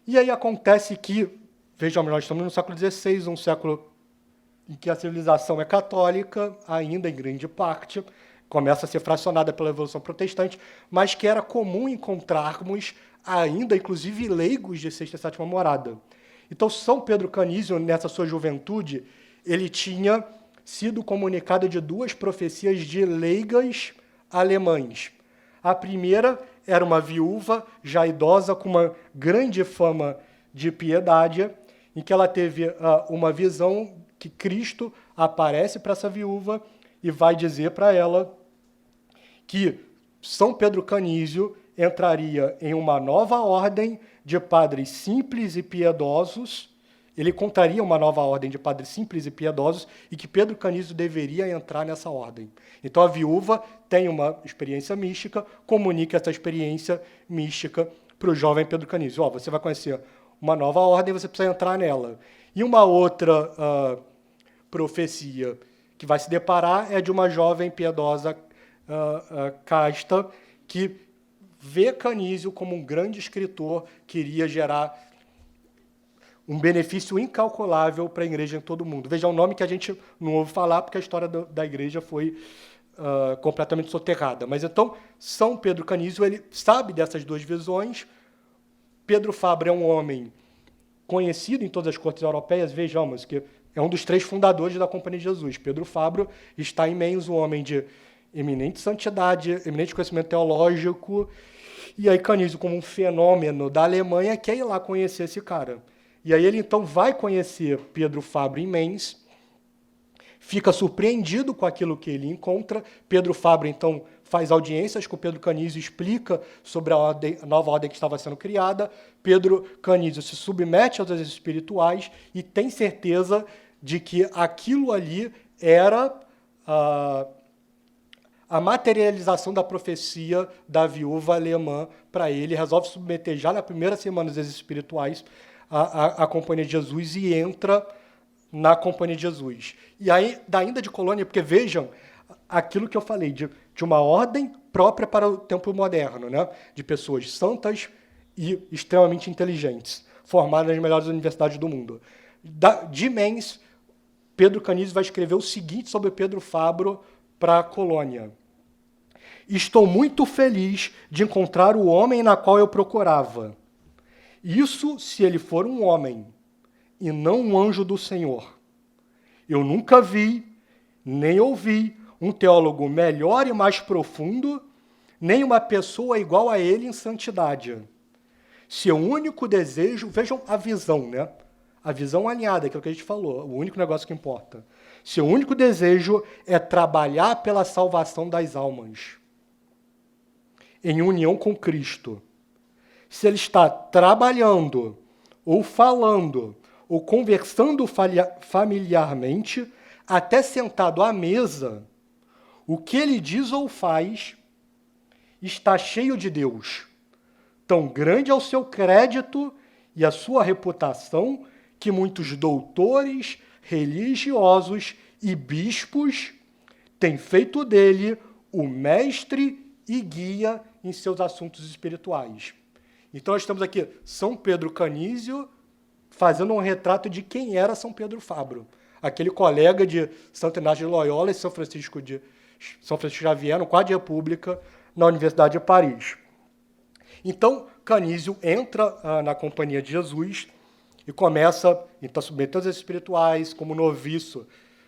E aí acontece que, vejamos, nós estamos no século XVI, um século em que a civilização é católica, ainda em grande parte, começa a ser fracionada pela Revolução Protestante, mas que era comum encontrarmos ainda, inclusive, leigos de sexta e sétima morada. Então, São Pedro Canísio, nessa sua juventude, ele tinha sido comunicado de duas profecias de leigas alemães. A primeira era uma viúva, já idosa, com uma grande fama de piedade, em que ela teve uma visão que Cristo aparece para essa viúva e vai dizer para ela que São Pedro Canísio entraria em uma nova ordem de padres simples e piedosos. Ele contaria uma nova ordem de padres simples e piedosos e que Pedro Canísio deveria entrar nessa ordem. Então a viúva tem uma experiência mística, comunica essa experiência mística para o jovem Pedro Canísio. Você vai conhecer uma nova ordem, você precisa entrar nela. E uma outra profecia que vai se deparar é de uma jovem piedosa casta que vê Canísio como um grande escritor que iria gerar um benefício incalculável para a igreja em todo o mundo. Veja, é um nome que a gente não ouve falar porque a história da igreja foi completamente soterrada. Mas então, São Pedro Canísio, ele sabe dessas duas visões. Pedro Fabre é um homem conhecido em todas as cortes europeias. Vejamos que é um dos 3 fundadores da Companhia de Jesus. Pedro Fabre está em Mainz, um homem de eminente santidade, eminente conhecimento teológico, e aí Canísio, como um fenômeno da Alemanha, quer ir lá conhecer esse cara. E aí ele, então, vai conhecer Pedro Fabre em Mainz, fica surpreendido com aquilo que ele encontra. Pedro Fabre, então, faz audiências com Pedro Canísio, explica sobre a nova ordem que estava sendo criada. Pedro Canísio se submete aos exercícios espirituais e tem certeza de que aquilo ali era a materialização da profecia da viúva alemã para ele. Resolve submeter já na primeira semana dos exercícios espirituais a Companhia de Jesus e entra na Companhia de Jesus. E aí, ainda de Colônia, porque vejam aquilo que eu falei, de uma ordem própria para o tempo moderno, né? De pessoas santas e extremamente inteligentes, formadas nas melhores universidades do mundo. De Mainz, Pedro Canísio vai escrever o seguinte sobre Pedro Fabre para a Colônia. Estou muito feliz de encontrar o homem na qual eu procurava. Isso se ele for um homem e não um anjo do Senhor. Eu nunca vi, nem ouvi, um teólogo melhor e mais profundo, nem uma pessoa igual a ele em santidade. Seu único desejo, vejam a visão, né? A visão alinhada, aquilo que a gente falou, o único negócio que importa. Seu único desejo é trabalhar pela salvação das almas, em união com Cristo. Se ele está trabalhando, ou falando, ou conversando familiarmente, até sentado à mesa, o que ele diz ou faz está cheio de Deus. Tão grande é o seu crédito e a sua reputação que muitos doutores, religiosos e bispos têm feito dele o mestre e guia em seus assuntos espirituais. Então, nós temos aqui São Pedro Canísio fazendo um retrato de quem era São Pedro Fabre, aquele colega de Santo Inácio de Loyola e São Francisco Xavier, no Quadro de República, na Universidade de Paris. Então, Canísio entra na Companhia de Jesus e começa, então, submetendo os espirituais, como noviço,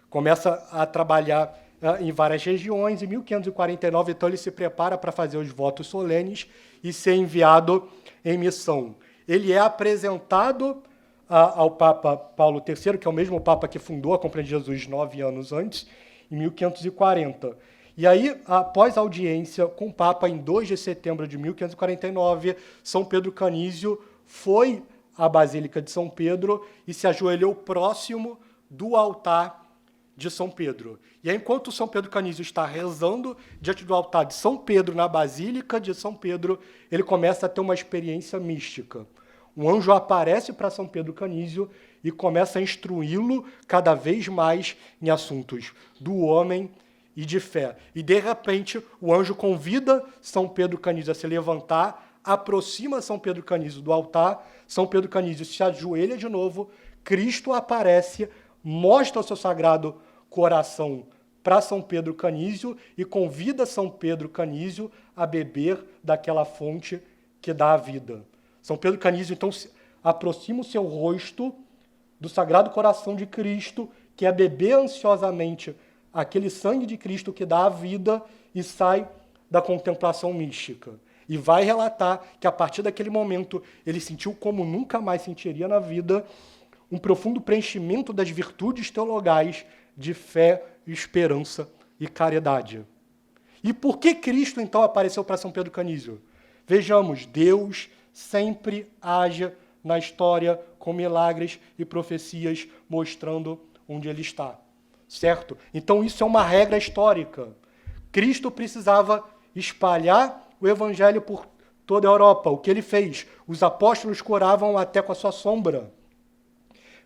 começa a trabalhar em várias regiões. Em 1549, então, ele se prepara para fazer os votos solenes e ser enviado em missão. Ele é apresentado ao Papa Paulo III, que é o mesmo Papa que fundou a Companhia de Jesus 9 anos antes, em 1540. E aí, após a audiência com o Papa, em 2 de setembro de 1549, São Pedro Canísio foi à Basílica de São Pedro e se ajoelhou próximo do altar de São Pedro. E aí, enquanto São Pedro Canísio está rezando diante do altar de São Pedro, na Basílica de São Pedro, ele começa a ter uma experiência mística. Um anjo aparece para São Pedro Canísio e começa a instruí-lo cada vez mais em assuntos do homem e de fé. E, de repente, o anjo convida São Pedro Canísio a se levantar, aproxima São Pedro Canísio do altar, São Pedro Canísio se ajoelha de novo, Cristo aparece, mostra o seu sagrado coração para São Pedro Canísio e convida São Pedro Canísio a beber daquela fonte que dá a vida. São Pedro Canísio, então, aproxima o seu rosto do Sagrado Coração de Cristo, que é beber ansiosamente aquele sangue de Cristo que dá a vida e sai da contemplação mística. E vai relatar que, a partir daquele momento, ele sentiu como nunca mais sentiria na vida um profundo preenchimento das virtudes teologais de fé, esperança e caridade. E por que Cristo, então, apareceu para São Pedro Canísio? Vejamos, Deus sempre age na história com milagres e profecias mostrando onde ele está, certo? Então isso é uma regra histórica. Cristo precisava espalhar o evangelho por toda a Europa. O que ele fez? Os apóstolos curavam até com a sua sombra.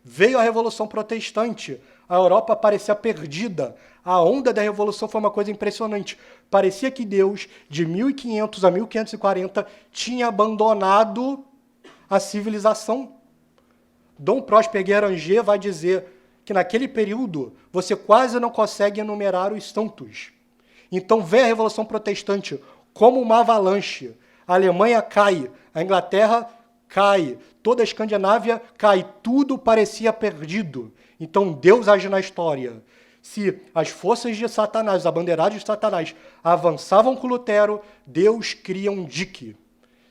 Veio a Revolução Protestante, a Europa parecia perdida. A onda da Revolução foi uma coisa impressionante. Parecia que Deus, de 1500 a 1540, tinha abandonado a civilização. Dom Próspero Guéranger vai dizer que naquele período você quase não consegue enumerar os santos. Então vem a Revolução Protestante como uma avalanche. A Alemanha cai, a Inglaterra cai, toda a Escandinávia cai, tudo parecia perdido. Então Deus age na história. Se as forças de Satanás, os abandeirados de Satanás, avançavam com Lutero, Deus cria um dique.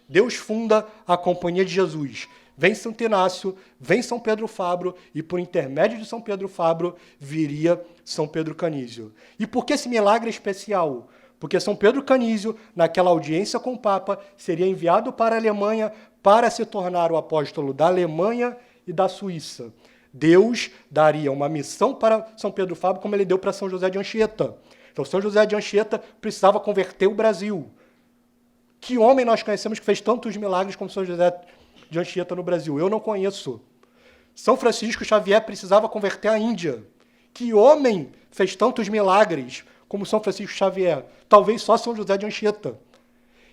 Deus funda a Companhia de Jesus. Vem Santo Inácio, vem São Pedro Fabro, e por intermédio de São Pedro Fabro, viria São Pedro Canísio. E por que esse milagre especial? Porque São Pedro Canísio, naquela audiência com o Papa, seria enviado para a Alemanha para se tornar o apóstolo da Alemanha e da Suíça. Deus daria uma missão para São Pedro Fabro, como ele deu para São José de Anchieta. Então, São José de Anchieta precisava converter o Brasil. Que homem nós conhecemos que fez tantos milagres como São José de Anchieta no Brasil? Eu não conheço. São Francisco Xavier precisava converter a Índia. Que homem fez tantos milagres como São Francisco Xavier? Talvez só São José de Anchieta.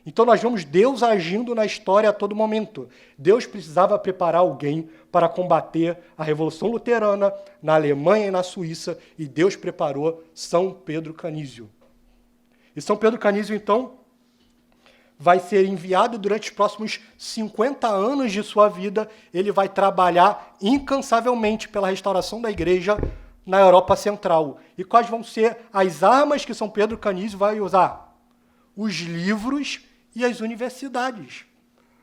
Então nós vemos Deus agindo na história a todo momento. Deus precisava preparar alguém para combater a Revolução Luterana na Alemanha e na Suíça, e Deus preparou São Pedro Canísio. E São Pedro Canísio, então, vai ser enviado durante os próximos 50 anos de sua vida. Ele vai trabalhar incansavelmente pela restauração da igreja na Europa Central. E quais vão ser as armas que São Pedro Canísio vai usar? Os livros e as universidades.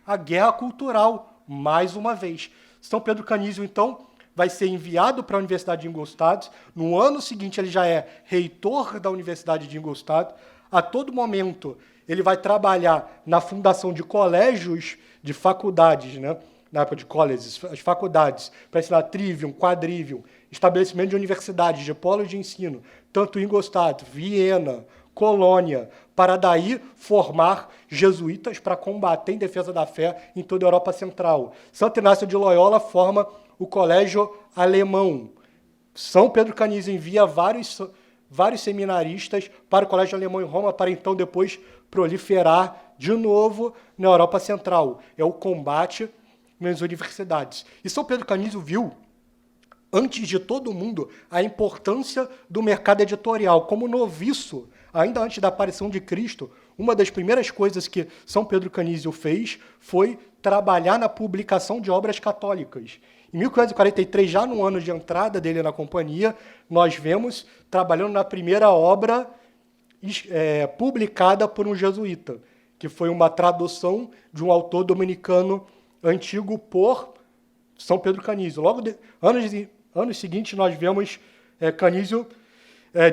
A guerra cultural, mais uma vez. São Pedro Canísio, então, vai ser enviado para a Universidade de Ingolstadt. No ano seguinte, ele já é reitor da Universidade de Ingolstadt. A todo momento, ele vai trabalhar na fundação de colégios, de faculdades, né? Na época de colleges, as faculdades, para ensinar trivium, quadrivium, estabelecimento de universidades, de polos de ensino, tanto em Ingolstadt, Viena, Colônia, para daí formar jesuítas para combater em defesa da fé em toda a Europa Central. Santo Inácio de Loyola forma o Colégio Alemão. São Pedro Canísio envia vários seminaristas para o Colégio Alemão em Roma, para então depois proliferar de novo na Europa Central. É o combate nas universidades. E São Pedro Canísio viu, antes de todo mundo, a importância do mercado editorial. Como noviço, ainda antes da aparição de Cristo, uma das primeiras coisas que São Pedro Canísio fez foi trabalhar na publicação de obras católicas. Em 1543, já no ano de entrada dele na companhia, nós vemos trabalhando na primeira obra publicada por um jesuíta, que foi uma tradução de um autor dominicano antigo por São Pedro Canísio. Logo, anos seguintes, nós vemos Canísio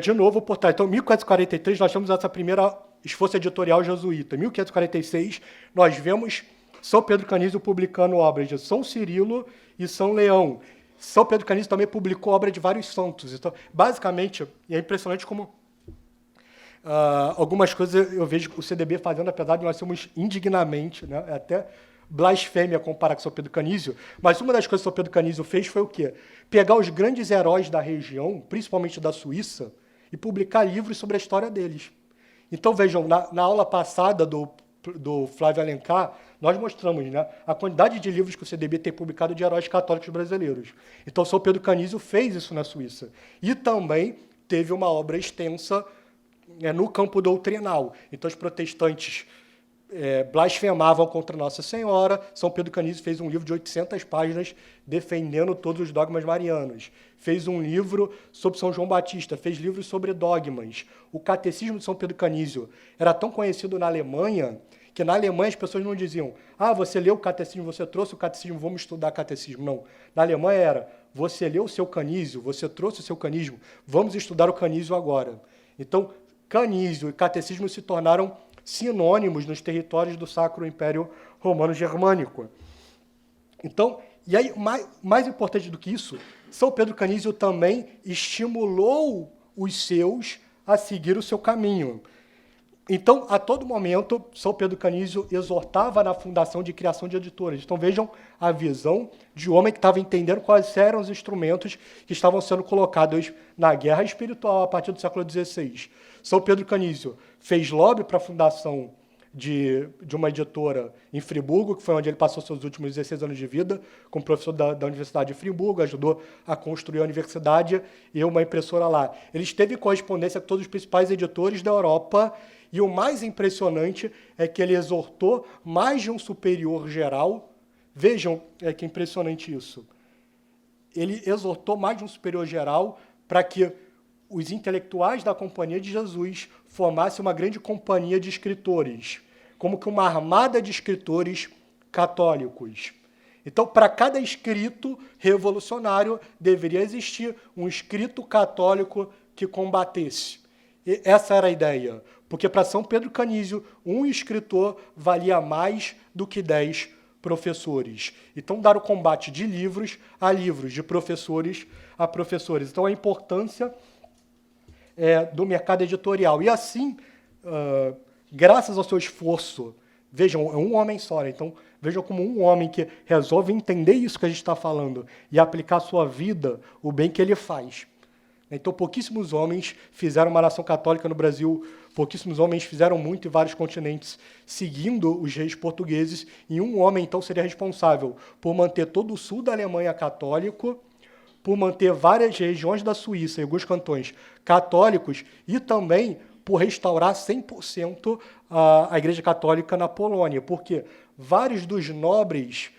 de novo por trás. Então, em 1543, nós temos essa primeira esforço editorial jesuíta. Em 1546, nós vemos São Pedro Canísio publicando obras de São Cirilo e São Leão. São Pedro Canísio também publicou obra de vários santos. Então, basicamente, e é impressionante como algumas coisas eu vejo o CDB fazendo, apesar de nós sermos indignamente, né, até blasfêmia comparar com São Pedro Canísio, mas uma das coisas que São Pedro Canísio fez foi o quê? Pegar os grandes heróis da região, principalmente da Suíça, e publicar livros sobre a história deles. Então, vejam, na aula passada do Flávio Alencar, nós mostramos, né, a quantidade de livros que o CDB tem publicado de heróis católicos brasileiros. Então, São Pedro Canísio fez isso na Suíça. E também teve uma obra extensa no campo doutrinal. Então, os protestantes blasfemavam contra Nossa Senhora. São Pedro Canísio fez um livro de 800 páginas defendendo todos os dogmas marianos. Fez um livro sobre São João Batista, fez livros sobre dogmas. O Catecismo de São Pedro Canísio era tão conhecido na Alemanha que na Alemanha as pessoas não diziam: ah, você leu o Catecismo, você trouxe o Catecismo, vamos estudar Catecismo. Não. Na Alemanha era: você leu o seu Canísio, você trouxe o seu Canismo, vamos estudar o Canísio agora. Então, Canísio e Catecismo se tornaram sinônimos nos territórios do Sacro Império Romano Germânico. Então, e aí, mais importante do que isso, São Pedro Canísio também estimulou os seus a seguir o seu caminho. Então, a todo momento, São Pedro Canísio exortava na fundação de criação de editoras. Então, vejam a visão de um homem que estava entendendo quais eram os instrumentos que estavam sendo colocados na guerra espiritual a partir do século XVI. São Pedro Canísio fez lobby para a fundação de uma editora em Friburgo, que foi onde ele passou seus últimos 16 anos de vida, como professor da Universidade de Friburgo, ajudou a construir a universidade e uma impressora lá. Ele esteve em correspondência com todos os principais editores da Europa, e o mais impressionante é que ele exortou mais de um superior geral. Vejam, que impressionante isso. Ele exortou mais de um superior geral para que os intelectuais da Companhia de Jesus formassem uma grande companhia de escritores, como que uma armada de escritores católicos. Então, para cada escrito revolucionário, deveria existir um escrito católico que combatesse. E essa era a ideia, porque para São Pedro Canísio, um escritor valia mais do que 10 professores. Então, dar o combate de livros a livros, de professores a professores. Então, a importância do mercado editorial. E assim, graças ao seu esforço, vejam, é um homem só, né? Então vejam como um homem que resolve entender isso que a gente está falando e aplicar à sua vida o bem que ele faz. Então, pouquíssimos homens fizeram uma nação católica no Brasil, pouquíssimos homens fizeram muito em vários continentes, seguindo os reis portugueses, e um homem, então, seria responsável por manter todo o sul da Alemanha católico, por manter várias regiões da Suíça e alguns cantões católicos, e também por restaurar 100% a Igreja Católica na Polônia, porque vários dos nobres,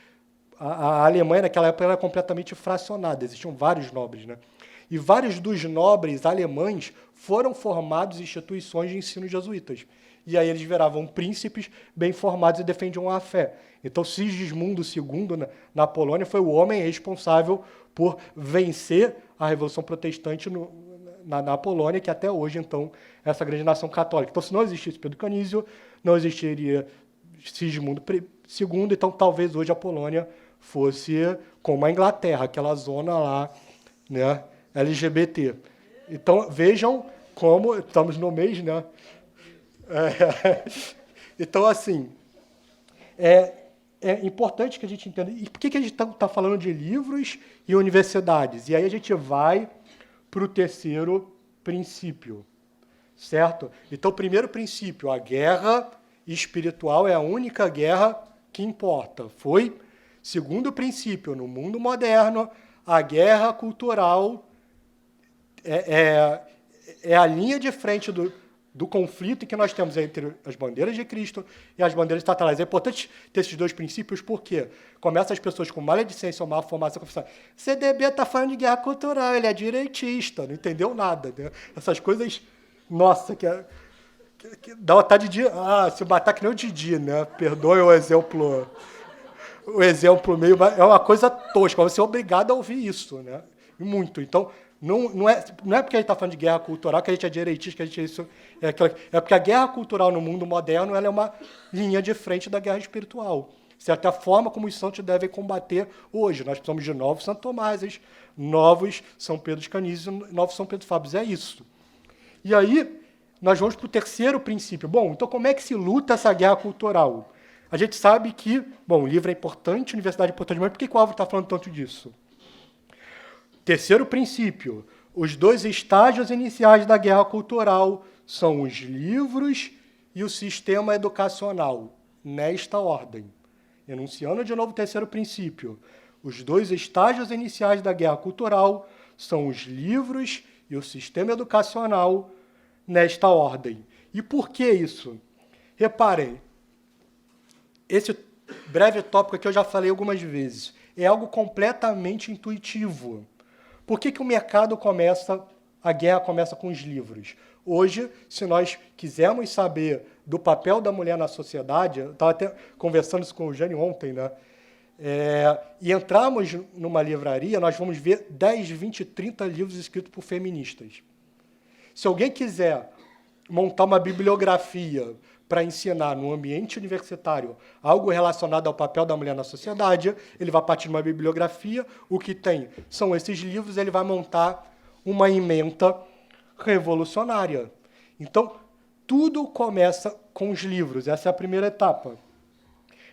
a Alemanha naquela época era completamente fracionada, existiam vários nobres, né? E vários dos nobres alemães foram formados em instituições de ensino jesuítas. E aí eles viravam príncipes bem formados e defendiam a fé. Então, Sigismundo II, na Polônia, foi o homem responsável por vencer a Revolução Protestante na Polônia, que até hoje, então, é essa grande nação católica. Então, se não existisse Pedro Canísio, não existiria Sigismundo II, então talvez hoje a Polônia fosse como a Inglaterra, aquela zona lá, né, LGBT. Então, vejam como estamos no mês, né? Então, assim, é importante que a gente entenda. E por que a gente está falando de livros e universidades? E aí a gente vai para o terceiro princípio, certo? Então, o primeiro princípio, a guerra espiritual é a única guerra que importa. Foi. Segundo princípio, no mundo moderno, a guerra cultural é a linha de frente do conflito que nós temos entre as bandeiras de Cristo e as bandeiras estatais. É importante ter esses dois princípios, porque começa as pessoas com maledicência ou má formação confessando: CDB está falando de guerra cultural, ele é direitista, não entendeu nada. Né? Essas coisas, nossa, que dá vontade de se matar que nem o Didi, né? Perdoe o exemplo meio... É uma coisa tosca, você é obrigado a ouvir isso, né? E muito. Então, não é porque a gente está falando de guerra cultural que a gente é direitista, que a gente é porque a guerra cultural no mundo moderno ela é uma linha de frente da guerra espiritual. Certo? A forma como os santos devem combater hoje. Nós precisamos de novos Santo Tomases, novos São Pedro Canísio, novos São Pedro Fábios. É isso. E aí, nós vamos para o terceiro princípio. Bom, então como é que se luta essa guerra cultural? A gente sabe que, bom, o livro é importante, a universidade é importante, mas por que o Álvaro está falando tanto disso? Terceiro princípio, Os dois estágios iniciais da guerra cultural são os livros e o sistema educacional, nesta ordem. Enunciando de novo o terceiro princípio. Os dois estágios iniciais da guerra cultural são os livros e o sistema educacional, nesta ordem. E por que isso? Reparem, esse breve tópico aqui eu já falei algumas vezes. É algo completamente intuitivo. Por que o mercado a guerra começa com os livros? Hoje, se nós quisermos saber do papel da mulher na sociedade, eu estava até conversando isso com o Jânio ontem, né? E entrarmos numa livraria, nós vamos ver 10, 20, 30 livros escritos por feministas. Se alguém quiser montar uma bibliografia para ensinar no ambiente universitário algo relacionado ao papel da mulher na sociedade, ele vai partir de uma bibliografia, o que tem são esses livros, ele vai montar uma ementa revolucionária. Então, tudo começa com os livros, essa é a primeira etapa.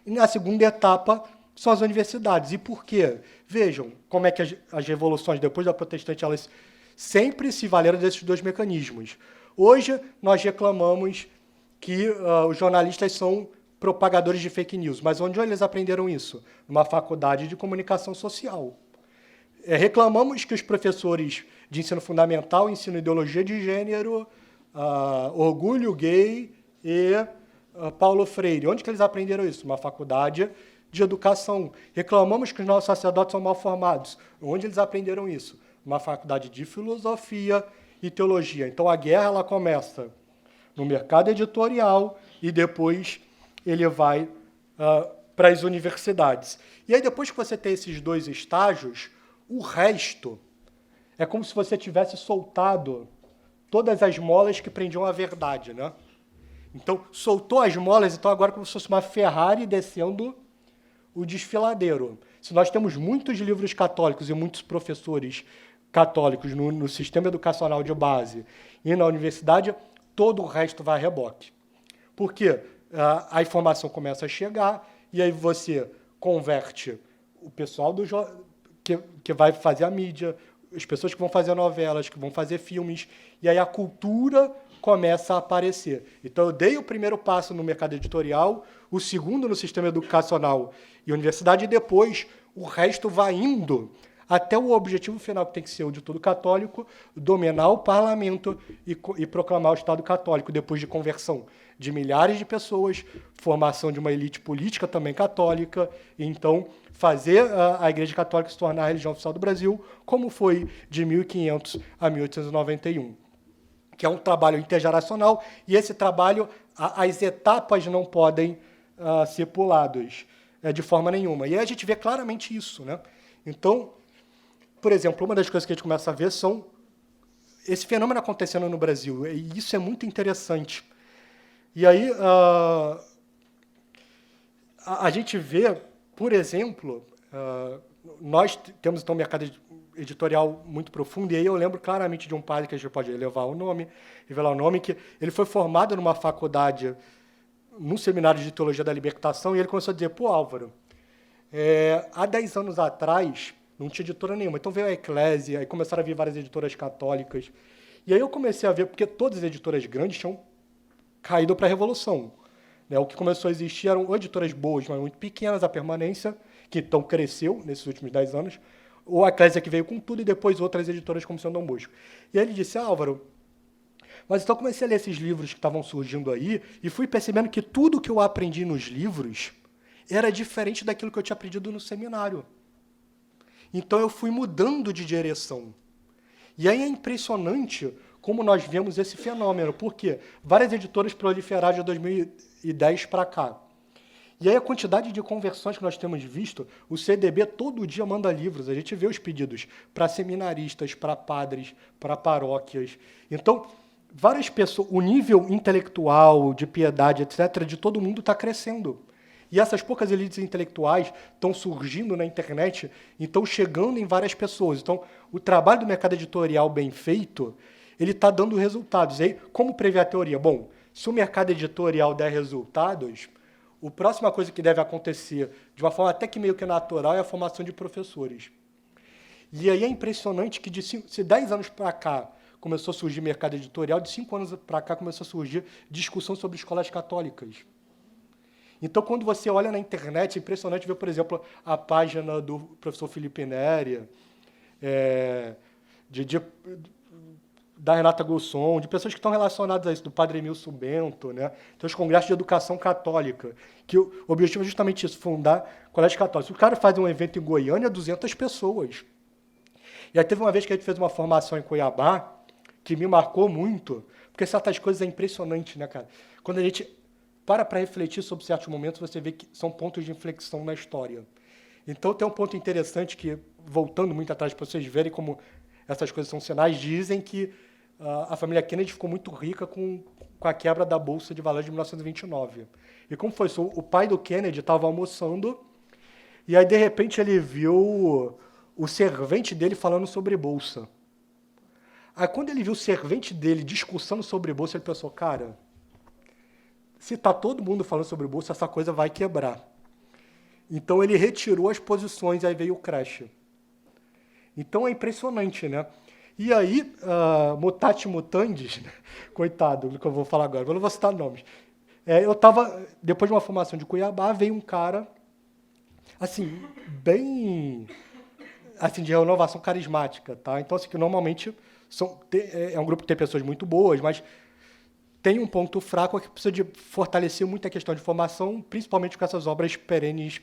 E na segunda etapa são as universidades. E por quê? Vejam como é que as revoluções depois da protestante, elas sempre se valeram desses dois mecanismos. Hoje, nós reclamamos que os jornalistas são propagadores de fake news. Mas onde eles aprenderam isso? Numa faculdade de comunicação social. Reclamamos que os professores de ensino fundamental ensinam ideologia de gênero, orgulho gay e Paulo Freire. Onde que eles aprenderam isso? Numa faculdade de educação. Reclamamos que os nossos sacerdotes são mal formados. Onde eles aprenderam isso? Numa faculdade de filosofia e teologia. Então, a guerra ela começa no mercado editorial e depois ele vai para as universidades. E aí, depois que você tem esses dois estágios, o resto é como se você tivesse soltado todas as molas que prendiam a verdade, né? Então, soltou as molas, então agora é como se fosse uma Ferrari descendo o desfiladeiro. Se nós temos muitos livros católicos e muitos professores católicos no sistema educacional de base e na universidade, todo o resto vai a reboque. Porque a informação começa a chegar e aí você converte o pessoal que vai fazer a mídia, as pessoas que vão fazer novelas, que vão fazer filmes, e aí a cultura começa a aparecer. Então, eu dei o primeiro passo no mercado editorial, o segundo no sistema educacional e universidade, e depois o resto vai indo até o objetivo final, que tem que ser o de todo católico, dominar o parlamento e proclamar o Estado católico, depois de conversão de milhares de pessoas, formação de uma elite política também católica, e então fazer a Igreja Católica se tornar a religião oficial do Brasil, como foi de 1500 a 1891. Que é um trabalho intergeracional, e esse trabalho, as etapas não podem ser puladas de forma nenhuma. E aí a gente vê claramente isso, né? Então, por exemplo, uma das coisas que a gente começa a ver são esse fenômeno acontecendo no Brasil, e isso é muito interessante. E aí a gente vê, por exemplo, nós temos então um mercado editorial muito profundo, e aí eu lembro claramente de um padre que a gente pode revelar o nome, que ele foi formado numa faculdade, num seminário de teologia da libertação, e ele começou a dizer, pô, Álvaro, há 10 anos atrás não tinha editora nenhuma, então veio a Eclésia, aí começaram a vir várias editoras católicas, e aí eu comecei a ver, porque todas as editoras grandes tinham caído para a Revolução, né? O que começou a existir eram editoras boas, mas muito pequenas, a Permanência, que então cresceu nesses últimos 10 anos, ou a Eclésia que veio com tudo, e depois outras editoras como São Dom Bosco. E aí ele disse, Álvaro, mas então eu comecei a ler esses livros que estavam surgindo aí, e fui percebendo que tudo que eu aprendi nos livros era diferente daquilo que eu tinha aprendido no seminário. Então eu fui mudando de direção. E aí é impressionante como nós vemos esse fenômeno, porque várias editoras proliferaram de 2010 para cá. E aí a quantidade de conversões que nós temos visto, o CDB todo dia manda livros, a gente vê os pedidos para seminaristas, para padres, para paróquias. Então, várias pessoas, o nível intelectual, de piedade, etc., de todo mundo está crescendo. E essas poucas elites intelectuais estão surgindo na internet e estão chegando em várias pessoas. Então, o trabalho do mercado editorial bem feito, ele está dando resultados. E aí, como prever a teoria? Bom, se o mercado editorial der resultados, a próxima coisa que deve acontecer, de uma forma até que meio que natural, é a formação de professores. E aí é impressionante que se 10 anos para cá começou a surgir mercado editorial, de 5 anos para cá começou a surgir discussão sobre escolas católicas. Então, quando você olha na internet, é impressionante ver, por exemplo, a página do professor Felipe Neri, da Renata Gosson, de pessoas que estão relacionadas a isso, do Padre Emilson Bento, né? Tem os congressos de educação católica, que o objetivo é justamente isso, fundar colégios católicos. O cara faz um evento em Goiânia, 200 pessoas. E aí teve uma vez que a gente fez uma formação em Cuiabá, que me marcou muito, porque certas coisas é impressionante, né, cara? Quando a gente para refletir sobre certos momentos, você vê que são pontos de inflexão na história. Então tem um ponto interessante que, voltando muito atrás para vocês verem como essas coisas são sinais, dizem que a família Kennedy ficou muito rica com a quebra da Bolsa de Valores de 1929. E como foi isso? O pai do Kennedy estava almoçando, e aí, de repente, ele viu o servente dele falando sobre Bolsa. Aí, quando ele viu o servente dele discussando sobre Bolsa, ele pensou, cara, se está todo mundo falando sobre Bolsa, essa coisa vai quebrar. Então, ele retirou as posições, aí veio o crash. Então, é impressionante, né? E aí, mutatis mutandis, né? Coitado do que eu vou falar agora, eu não vou citar nomes. Eu estava, depois de uma formação de Cuiabá, veio um cara, assim, bem, assim, de renovação carismática, tá? Então, assim, que normalmente é um grupo que tem pessoas muito boas, mas tem um ponto fraco que precisa de fortalecer muito a questão de formação, principalmente com essas obras perenes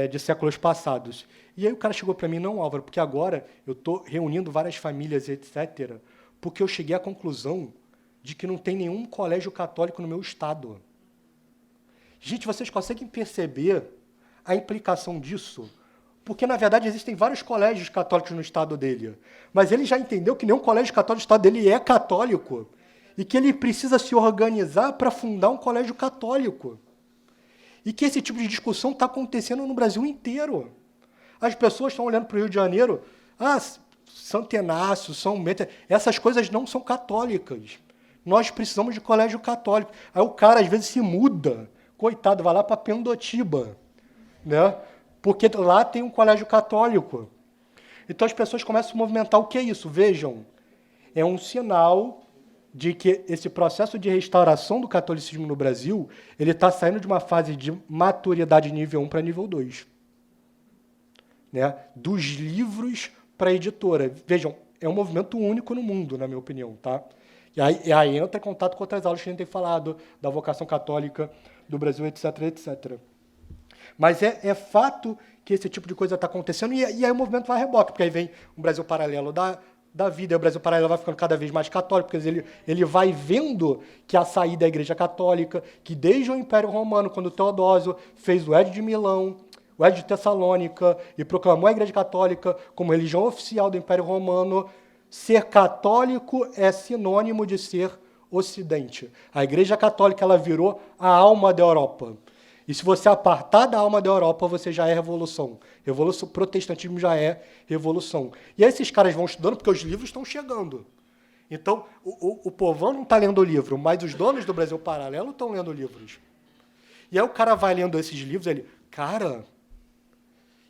de séculos passados. E aí o cara chegou para mim, não, Álvaro, porque agora eu estou reunindo várias famílias, etc., porque eu cheguei à conclusão de que não tem nenhum colégio católico no meu estado. Gente, vocês conseguem perceber a implicação disso? Porque, na verdade, existem vários colégios católicos no estado dele, mas ele já entendeu que nenhum colégio católico no estado dele é católico e que ele precisa se organizar para fundar um colégio católico. E que esse tipo de discussão está acontecendo no Brasil inteiro. As pessoas estão olhando para o Rio de Janeiro, Santo Inácio, São Bento, essas coisas não são católicas. Nós precisamos de colégio católico. Aí o cara, às vezes, se muda, coitado, vai lá para Pendotiba, né? Porque lá tem um colégio católico. Então as pessoas começam a se movimentar. O que é isso? Vejam, é um sinal de que esse processo de restauração do catolicismo no Brasil, ele está saindo de uma fase de maturidade nível 1 para nível 2. Né? Dos livros para a editora. Vejam, é um movimento único no mundo, na minha opinião. Tá? E aí entra em contato com outras aulas que a gente tem falado, da vocação católica do Brasil, etc., etc. Mas é fato que esse tipo de coisa está acontecendo, e aí o movimento vai a reboque, porque aí vem um Brasil paralelo da vida, e o Brasil paralelo vai ficando cada vez mais católico, porque ele vai vendo que a saída da Igreja Católica, que desde o Império Romano, quando Teodósio fez o Édito de Milão, o Édito de Tessalônica, e proclamou a Igreja Católica como religião oficial do Império Romano, ser católico é sinônimo de ser Ocidente. A Igreja Católica ela virou a alma da Europa. E se você apartar da alma da Europa, você já é revolução. Protestantismo já é revolução. E aí esses caras vão estudando porque os livros estão chegando. Então, o povão não está lendo o livro, mas os donos do Brasil Paralelo estão lendo livros. E aí o cara vai lendo esses livros, ele, cara,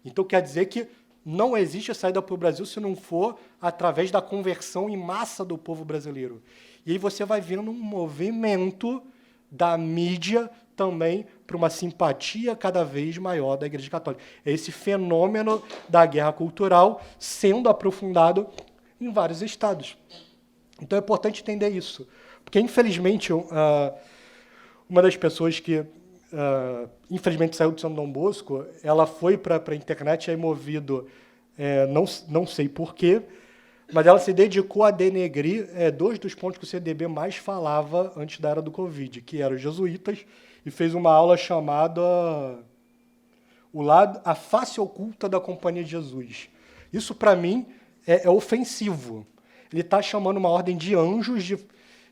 então quer dizer que não existe saída para o Brasil se não for através da conversão em massa do povo brasileiro. E aí você vai vendo um movimento da mídia também para uma simpatia cada vez maior da Igreja Católica. É esse fenômeno da guerra cultural sendo aprofundado em vários estados. Então é importante entender isso. Porque, infelizmente, uma das pessoas que, infelizmente, saiu do Santo Dom Bosco, ela foi para a internet e aí movido, não sei porquê, mas ela se dedicou a denegrir dois dos pontos que o CDB mais falava antes da era do Covid, que eram os jesuítas, e fez uma aula chamada A Face Oculta da Companhia de Jesus. Isso, para mim, é ofensivo. Ele está chamando uma ordem de anjos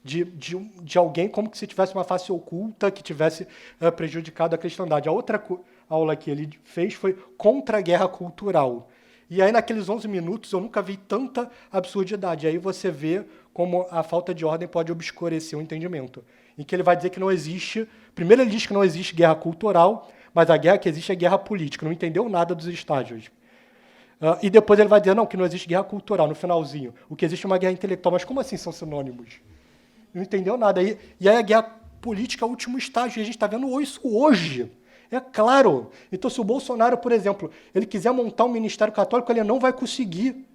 de alguém como se tivesse uma face oculta que tivesse prejudicado a cristandade. A outra aula que ele fez foi contra a guerra cultural. E aí, naqueles 11 minutos, eu nunca vi tanta absurdidade. Aí você vê como a falta de ordem pode obscurecer o entendimento. Em que ele vai dizer que não existe... Primeiro ele diz que não existe guerra cultural, mas a guerra que existe é guerra política. Não entendeu nada dos estágios. E depois ele vai dizer, não, que não existe guerra cultural, no finalzinho. O que existe é uma guerra intelectual. Mas como assim são sinônimos? Não entendeu nada. E aí a guerra política é o último estágio, e a gente está vendo isso hoje. É claro. Então, se o Bolsonaro, por exemplo, ele quiser montar um ministério católico, ele não vai conseguir.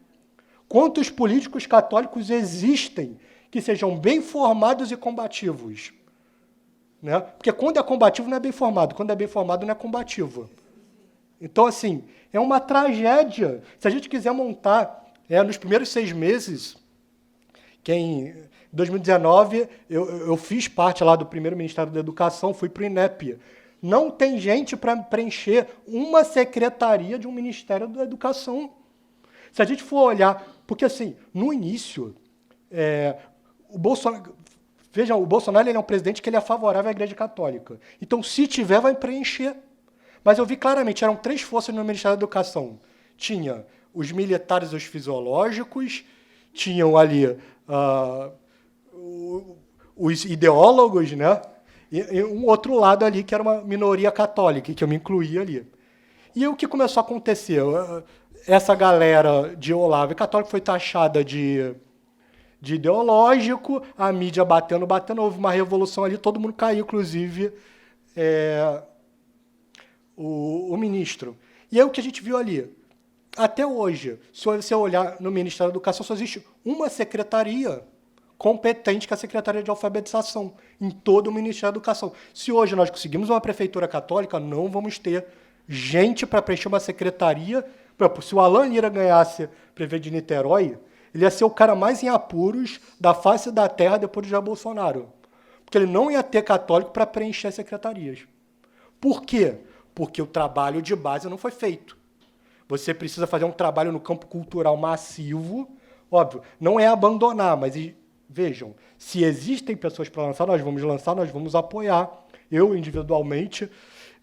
Quantos políticos católicos existem que sejam bem formados e combativos? Né? Porque quando é combativo não é bem formado, quando é bem formado não é combativo. Então, assim, é uma tragédia. Se a gente quiser montar, nos primeiros 6 meses, em 2019, eu fiz parte lá do primeiro Ministério da Educação, fui para o INEP. Não tem gente para preencher uma secretaria de um Ministério da Educação. Se a gente for olhar, porque assim, no início, o Bolsonaro, vejam, o Bolsonaro ele é um presidente que ele é favorável à Igreja Católica. Então, se tiver, vai preencher. Mas eu vi claramente, eram 3 forças no Ministério da Educação. Tinha os militares e os fisiológicos, tinham ali os ideólogos, né? E um outro lado ali, que era uma minoria católica, que eu me incluía ali. E o que começou a acontecer? Essa galera de Olavo e católico foi taxada de ideológico, a mídia batendo, houve uma revolução ali, todo mundo caiu, inclusive o ministro. E aí o que a gente viu ali? Até hoje, se você olhar no Ministério da Educação, só existe uma secretaria competente, que é a Secretaria de Alfabetização, em todo o Ministério da Educação. Se hoje nós conseguimos uma prefeitura católica, não vamos ter gente para preencher uma secretaria. Se o Alan Lira ganhasse prefeito de Niterói, ele ia ser o cara mais em apuros da face da terra depois de Jair Bolsonaro. Porque ele não ia ter católico para preencher as secretarias. Por quê? Porque o trabalho de base não foi feito. Você precisa fazer um trabalho no campo cultural massivo. Óbvio, não é abandonar, mas vejam, se existem pessoas para lançar, nós vamos apoiar. Eu, individualmente,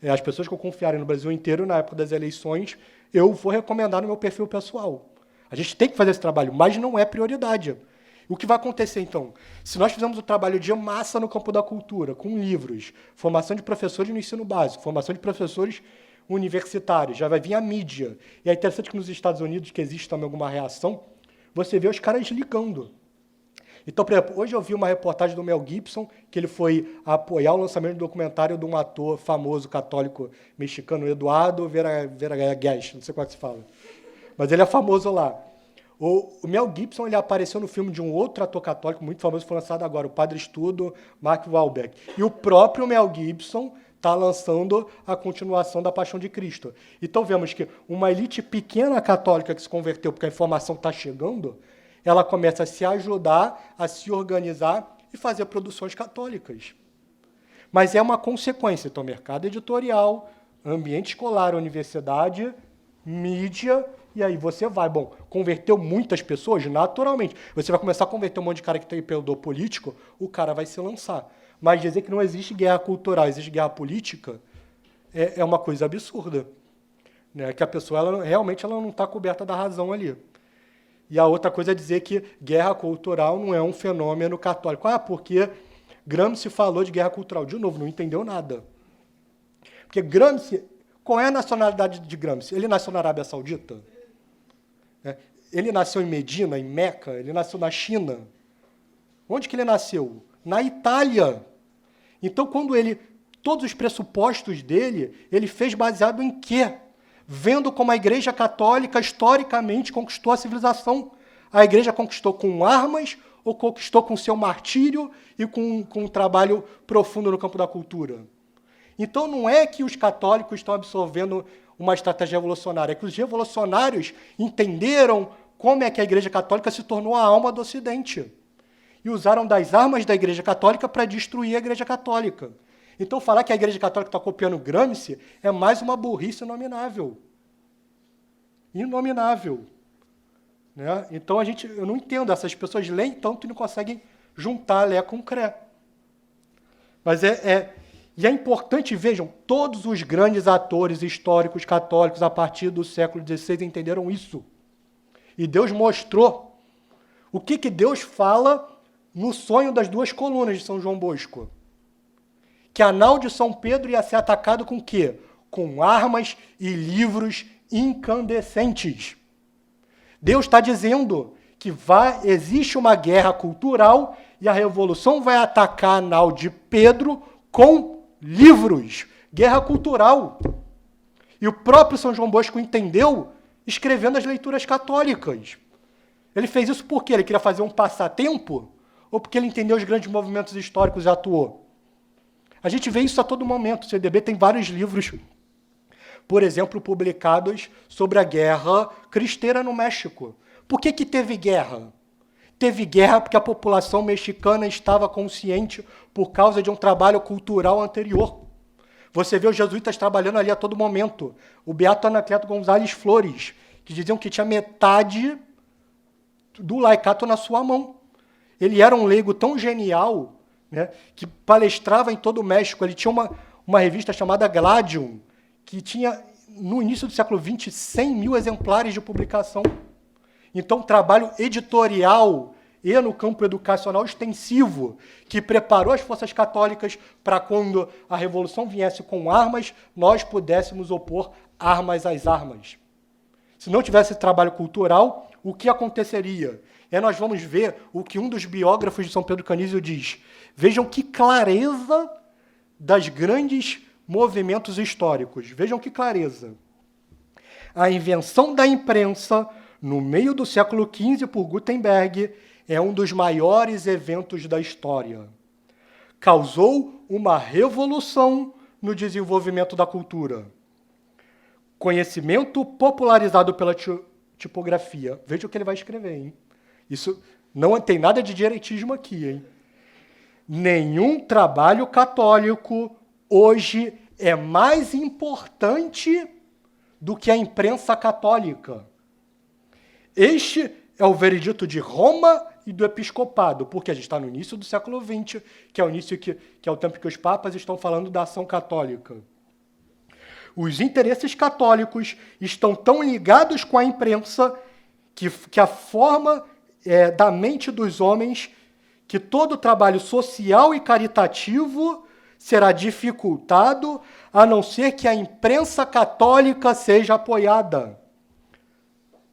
as pessoas que eu confiarem no Brasil inteiro, na época das eleições, eu vou recomendar no meu perfil pessoal. A gente tem que fazer esse trabalho, mas não é prioridade. O que vai acontecer, então? Se nós fizermos o trabalho de massa no campo da cultura, com livros, formação de professores no ensino básico, formação de professores universitários, já vai vir a mídia. E é interessante que nos Estados Unidos, que existe também alguma reação, você vê os caras ligando. Então, por exemplo, hoje eu vi uma reportagem do Mel Gibson, que ele foi apoiar o lançamento do documentário de um ator famoso católico mexicano, Eduardo Veragués, não sei como é que se fala. Mas ele é famoso lá. O Mel Gibson ele apareceu no filme de um outro ator católico muito famoso, foi lançado agora, o Padre Estudo, Mark Wahlberg. E o próprio Mel Gibson está lançando a continuação da Paixão de Cristo. Então vemos que uma elite pequena católica que se converteu porque a informação está chegando, ela começa a se ajudar, a se organizar e fazer produções católicas. Mas é uma consequência. Então, mercado editorial, ambiente escolar, universidade, mídia, e aí você vai. Bom, converteu muitas pessoas? Naturalmente. Você vai começar a converter um monte de cara que tem perdão político, o cara vai se lançar. Mas dizer que não existe guerra cultural, existe guerra política, é uma coisa absurda. Né? Que a pessoa realmente ela não está coberta da razão ali. E a outra coisa é dizer que guerra cultural não é um fenômeno católico. Porque Gramsci falou de guerra cultural. De novo, não entendeu nada. Porque Gramsci, qual é a nacionalidade de Gramsci? Ele nasceu na Arábia Saudita? Ele nasceu em Medina, em Meca? Ele nasceu na China? Onde que ele nasceu? Na Itália. Então, todos os pressupostos dele, ele fez baseado em quê? Vendo como a Igreja Católica, historicamente, conquistou a civilização. A Igreja conquistou com armas ou conquistou com seu martírio e com um trabalho profundo no campo da cultura? Então, não é que os católicos estão absorvendo uma estratégia revolucionária, é que os revolucionários entenderam como é que a Igreja Católica se tornou a alma do Ocidente. E usaram das armas da Igreja Católica para destruir a Igreja Católica. Então, falar que a Igreja Católica está copiando Gramsci é mais uma burrice inominável. Inominável. Né? Então, eu não entendo. Essas pessoas leem tanto e não conseguem juntar Lé com Cré. Mas e é importante, vejam, todos os grandes atores históricos católicos a partir do século XVI entenderam isso. E Deus mostrou o que Deus fala no sonho das 2 colunas de São João Bosco. Que a nau de São Pedro ia ser atacado com o quê? Com armas e livros incandescentes. Deus está dizendo que existe uma guerra cultural e a revolução vai atacar a nau de Pedro com livros. Guerra cultural. E o próprio São João Bosco entendeu escrevendo as leituras católicas. Ele fez isso porque ele queria fazer um passatempo ou porque ele entendeu os grandes movimentos históricos e atuou? A gente vê isso a todo momento. O CDB tem vários livros, por exemplo, publicados sobre a guerra cristeira no México. Por que teve guerra? Teve guerra porque a população mexicana estava consciente por causa de um trabalho cultural anterior. Você vê os jesuítas trabalhando ali a todo momento. O beato Anacleto Gonzalez Flores, que diziam que tinha metade do laicato na sua mão. Ele era um leigo tão genial, né, que palestrava em todo o México. Ele tinha uma revista chamada Gladium, que tinha, no início do século XX, 100 mil exemplares de publicação. Então, trabalho editorial e no campo educacional extensivo, que preparou as forças católicas para quando a Revolução viesse com armas, nós pudéssemos opor armas às armas. Se não tivesse trabalho cultural, o que aconteceria? Nós vamos ver o que um dos biógrafos de São Pedro Canísio diz. Vejam que clareza das grandes movimentos históricos. Vejam que clareza. A invenção da imprensa, no meio do século XV, por Gutenberg, é um dos maiores eventos da história. Causou uma revolução no desenvolvimento da cultura. Conhecimento popularizado pela tipografia. Veja o que ele vai escrever, hein? Isso não tem nada de direitismo aqui, hein? Nenhum trabalho católico hoje é mais importante do que a imprensa católica. Este é o veredito de Roma e do episcopado, porque a gente está no início do século XX, que é o início que é o tempo que os papas estão falando da ação católica. Os interesses católicos estão tão ligados com a imprensa que a forma da mente dos homens, que todo trabalho social e caritativo será dificultado, a não ser que a imprensa católica seja apoiada.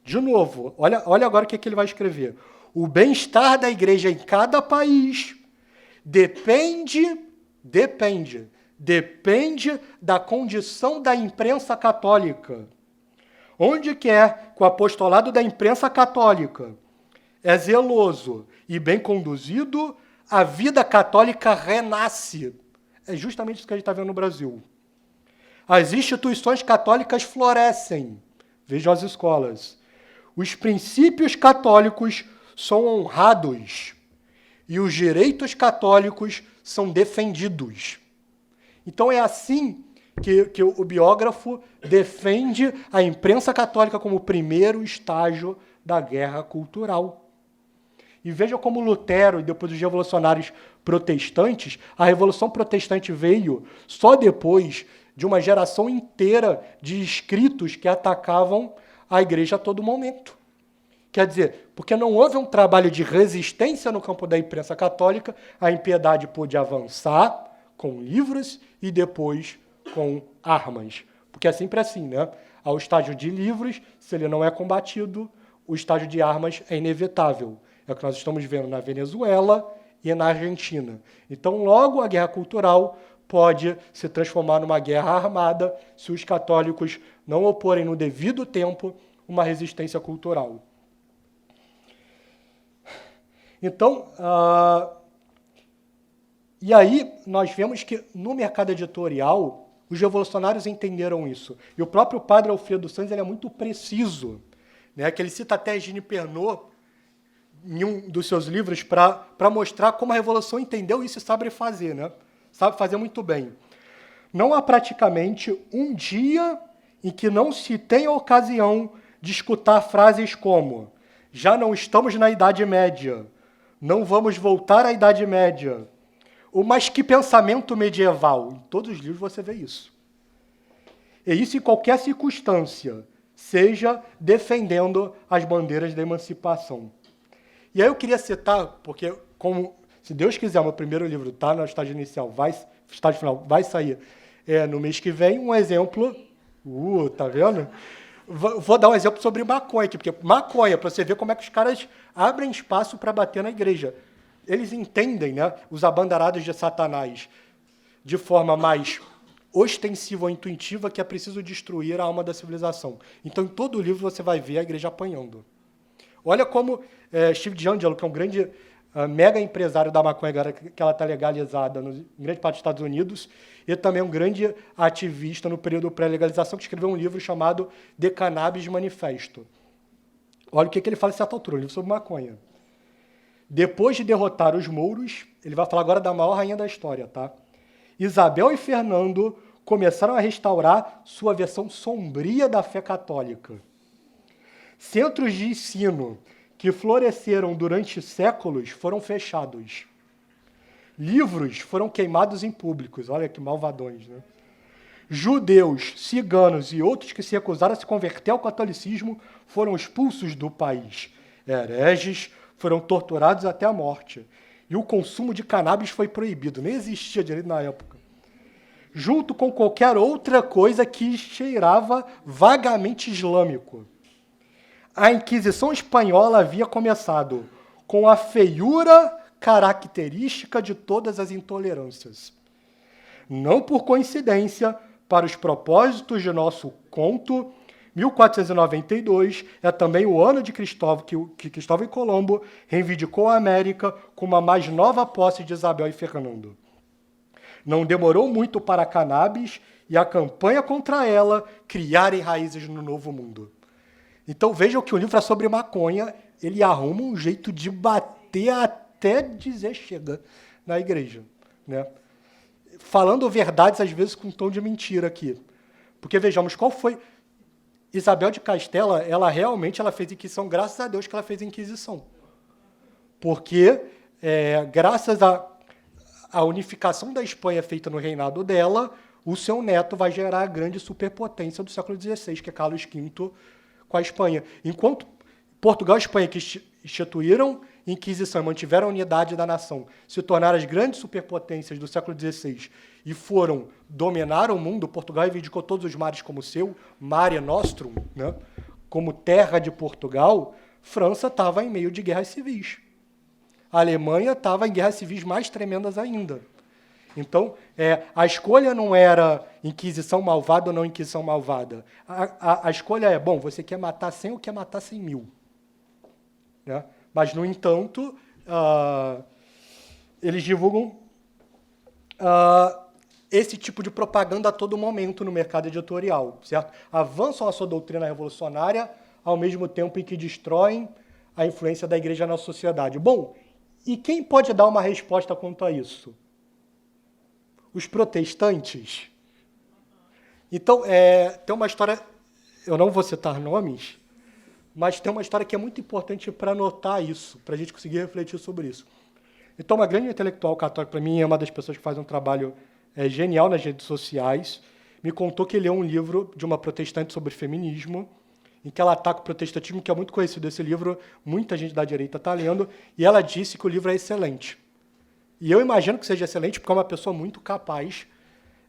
De novo, olha agora o que ele vai escrever. O bem-estar da igreja em cada país depende da condição da imprensa católica. Onde quer que o apostolado da imprensa católica é zeloso e bem conduzido, a vida católica renasce. É justamente isso que a gente está vendo no Brasil. As instituições católicas florescem. Vejam as escolas. Os princípios católicos são honrados e os direitos católicos são defendidos. Então é assim que o biógrafo defende a imprensa católica como o primeiro estágio da guerra cultural. E veja como Lutero e depois os revolucionários protestantes, a Revolução Protestante veio só depois de uma geração inteira de escritos que atacavam a igreja a todo momento. Quer dizer, porque não houve um trabalho de resistência no campo da imprensa católica, a impiedade pôde avançar com livros e depois com armas. Porque é sempre assim, né? Ao estágio de livros, se ele não é combatido, o estágio de armas é inevitável. É o que nós estamos vendo na Venezuela e na Argentina. Então, logo, a guerra cultural pode se transformar numa guerra armada se os católicos não oporem no devido tempo uma resistência cultural. Então, e aí nós vemos que no mercado editorial os revolucionários entenderam isso. E o próprio padre Alfredo Sanz ele é muito preciso, né, que ele cita até Eugène Pernot em um dos seus livros para mostrar como a Revolução entendeu isso e sabe fazer, né? Sabe fazer muito bem. Não há praticamente um dia em que não se tenha ocasião de escutar frases como já não estamos na Idade Média, não vamos voltar à Idade Média, mas que pensamento medieval. Em todos os livros você vê isso. E isso em qualquer circunstância, seja defendendo as bandeiras da emancipação. E aí eu queria citar, porque, como, se Deus quiser, meu primeiro livro está no estágio inicial, estágio final vai sair no mês que vem, um exemplo, tá vendo? Vou dar um exemplo sobre maconha aqui, porque maconha, para você ver como é que os caras abrem espaço para bater na igreja. Eles entendem, né, os abanderados de Satanás de forma mais ostensiva ou intuitiva que é preciso destruir a alma da civilização. Então, em todo o livro você vai ver a igreja apanhando. Olha como Steve DeAngelo, que é um grande mega empresário da maconha, agora que ela está legalizada em grande parte dos Estados Unidos, e também um grande ativista no período pré-legalização, que escreveu um livro chamado The Cannabis Manifesto. Olha o que ele fala a certa altura, um livro sobre maconha. Depois de derrotar os mouros, ele vai falar agora da maior rainha da história, tá? Isabel e Fernando começaram a restaurar sua versão sombria da fé católica. Centros de ensino que floresceram durante séculos foram fechados. Livros foram queimados em públicos. Olha que malvadões, né? Judeus, ciganos e outros que se recusaram a se converter ao catolicismo foram expulsos do país. Hereges foram torturados até a morte. E o consumo de cannabis foi proibido. Nem existia direito na época. Junto com qualquer outra coisa que cheirava vagamente islâmico. A Inquisição Espanhola havia começado com a feiura característica de todas as intolerâncias. Não por coincidência, para os propósitos de nosso conto, 1492 é também o ano de Cristóvão, que Cristóvão Colombo reivindicou a América como a mais nova posse de Isabel e Fernando. Não demorou muito para a cannabis e a campanha contra ela criarem raízes no Novo Mundo. Então vejam que o livro é sobre maconha, ele arruma um jeito de bater até dizer chega na igreja, né? Falando verdades, às vezes, com um tom de mentira aqui. Porque vejamos, qual foi... Isabel de Castela, ela realmente fez Inquisição, graças a Deus que ela fez Inquisição. Porque, graças à unificação da Espanha feita no reinado dela, o seu neto vai gerar a grande superpotência do século XVI, que é Carlos V, com a Espanha. Enquanto Portugal e Espanha, que instituíram Inquisição e mantiveram a unidade da nação, se tornaram as grandes superpotências do século XVI e foram dominar o mundo, Portugal reivindicou todos os mares como seu, Mare Nostrum, né, como terra de Portugal, França estava em meio de guerras civis. A Alemanha estava em guerras civis mais tremendas ainda. Então, a escolha não era Inquisição malvada ou não Inquisição malvada. A escolha é, bom, você quer matar 100 ou quer matar 100.000? Né? Mas, no entanto, eles divulgam esse tipo de propaganda a todo momento no mercado editorial, certo? Avançam a sua doutrina revolucionária ao mesmo tempo em que destroem a influência da igreja na sociedade. Bom, e quem pode dar uma resposta quanto a isso? Os protestantes. Então, tem uma história, eu não vou citar nomes, mas tem uma história que é muito importante para notar isso, para a gente conseguir refletir sobre isso. Então, uma grande intelectual católica, para mim, é uma das pessoas que faz um trabalho genial nas redes sociais, me contou que leu um livro de uma protestante sobre feminismo, em que ela ataca o protestantismo, que é muito conhecido esse livro, muita gente da direita está lendo, e ela disse que o livro é excelente. E eu imagino que seja excelente, porque é uma pessoa muito capaz,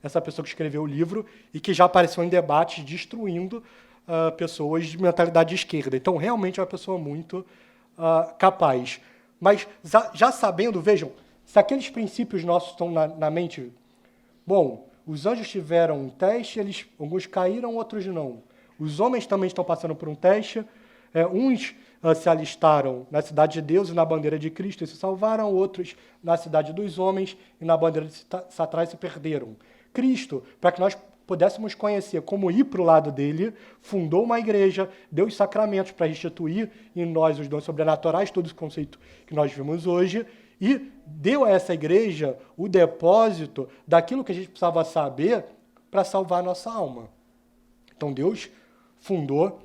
essa pessoa que escreveu o livro, e que já apareceu em debates destruindo pessoas de mentalidade de esquerda. Então, realmente é uma pessoa muito capaz. Mas, já sabendo, vejam, se aqueles princípios nossos estão na mente, bom, os anjos tiveram um teste, alguns caíram, outros não. Os homens também estão passando por um teste, uns se alistaram na cidade de Deus e na bandeira de Cristo e se salvaram, outros na cidade dos homens e na bandeira de Satanás se perderam. Cristo, para que nós pudéssemos conhecer como ir para o lado dele, fundou uma igreja, deu os sacramentos para restituir em nós os dons sobrenaturais, todo esse conceito que nós vimos hoje, e deu a essa igreja o depósito daquilo que a gente precisava saber para salvar a nossa alma. Então, Deus fundou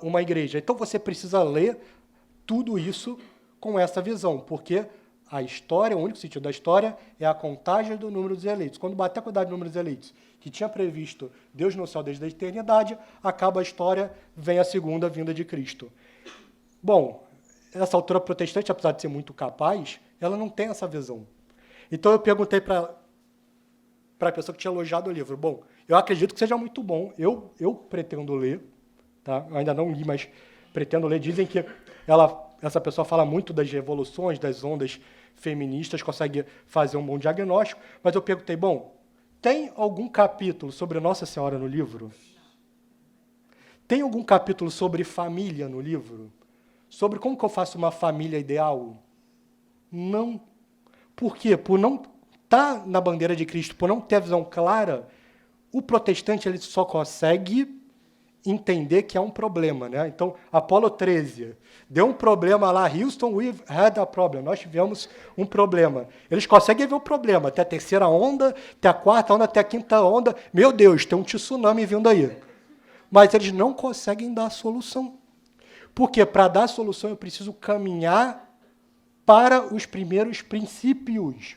uma igreja. Então, você precisa ler tudo isso com essa visão, porque a história, o único sentido da história é a contagem do número dos eleitos. Quando bater a quantidade do número dos eleitos, que tinha previsto Deus no céu desde a eternidade, acaba a história, vem a segunda vinda de Cristo. Bom, essa autora protestante, apesar de ser muito capaz, ela não tem essa visão. Então, eu perguntei para a pessoa que tinha elogiado o livro, bom, eu acredito que seja muito bom, eu pretendo ler, tá? Eu ainda não li, mas pretendo ler. Dizem que essa pessoa fala muito das revoluções, das ondas feministas, consegue fazer um bom diagnóstico, mas eu perguntei, bom, tem algum capítulo sobre Nossa Senhora no livro? Tem algum capítulo sobre família no livro? Sobre como que eu faço uma família ideal? Não. Por quê? Por não estar na bandeira de Cristo, por não ter a visão clara, o protestante ele só consegue entender que é um problema, né? Então, Apolo 13, deu um problema lá, Houston, we've had a problem, nós tivemos um problema. Eles conseguem ver o problema, até a terceira onda, até a quarta onda, até a quinta onda, meu Deus, tem um tsunami vindo aí. Mas eles não conseguem dar a solução. Porque para dar a solução eu preciso caminhar para os primeiros princípios,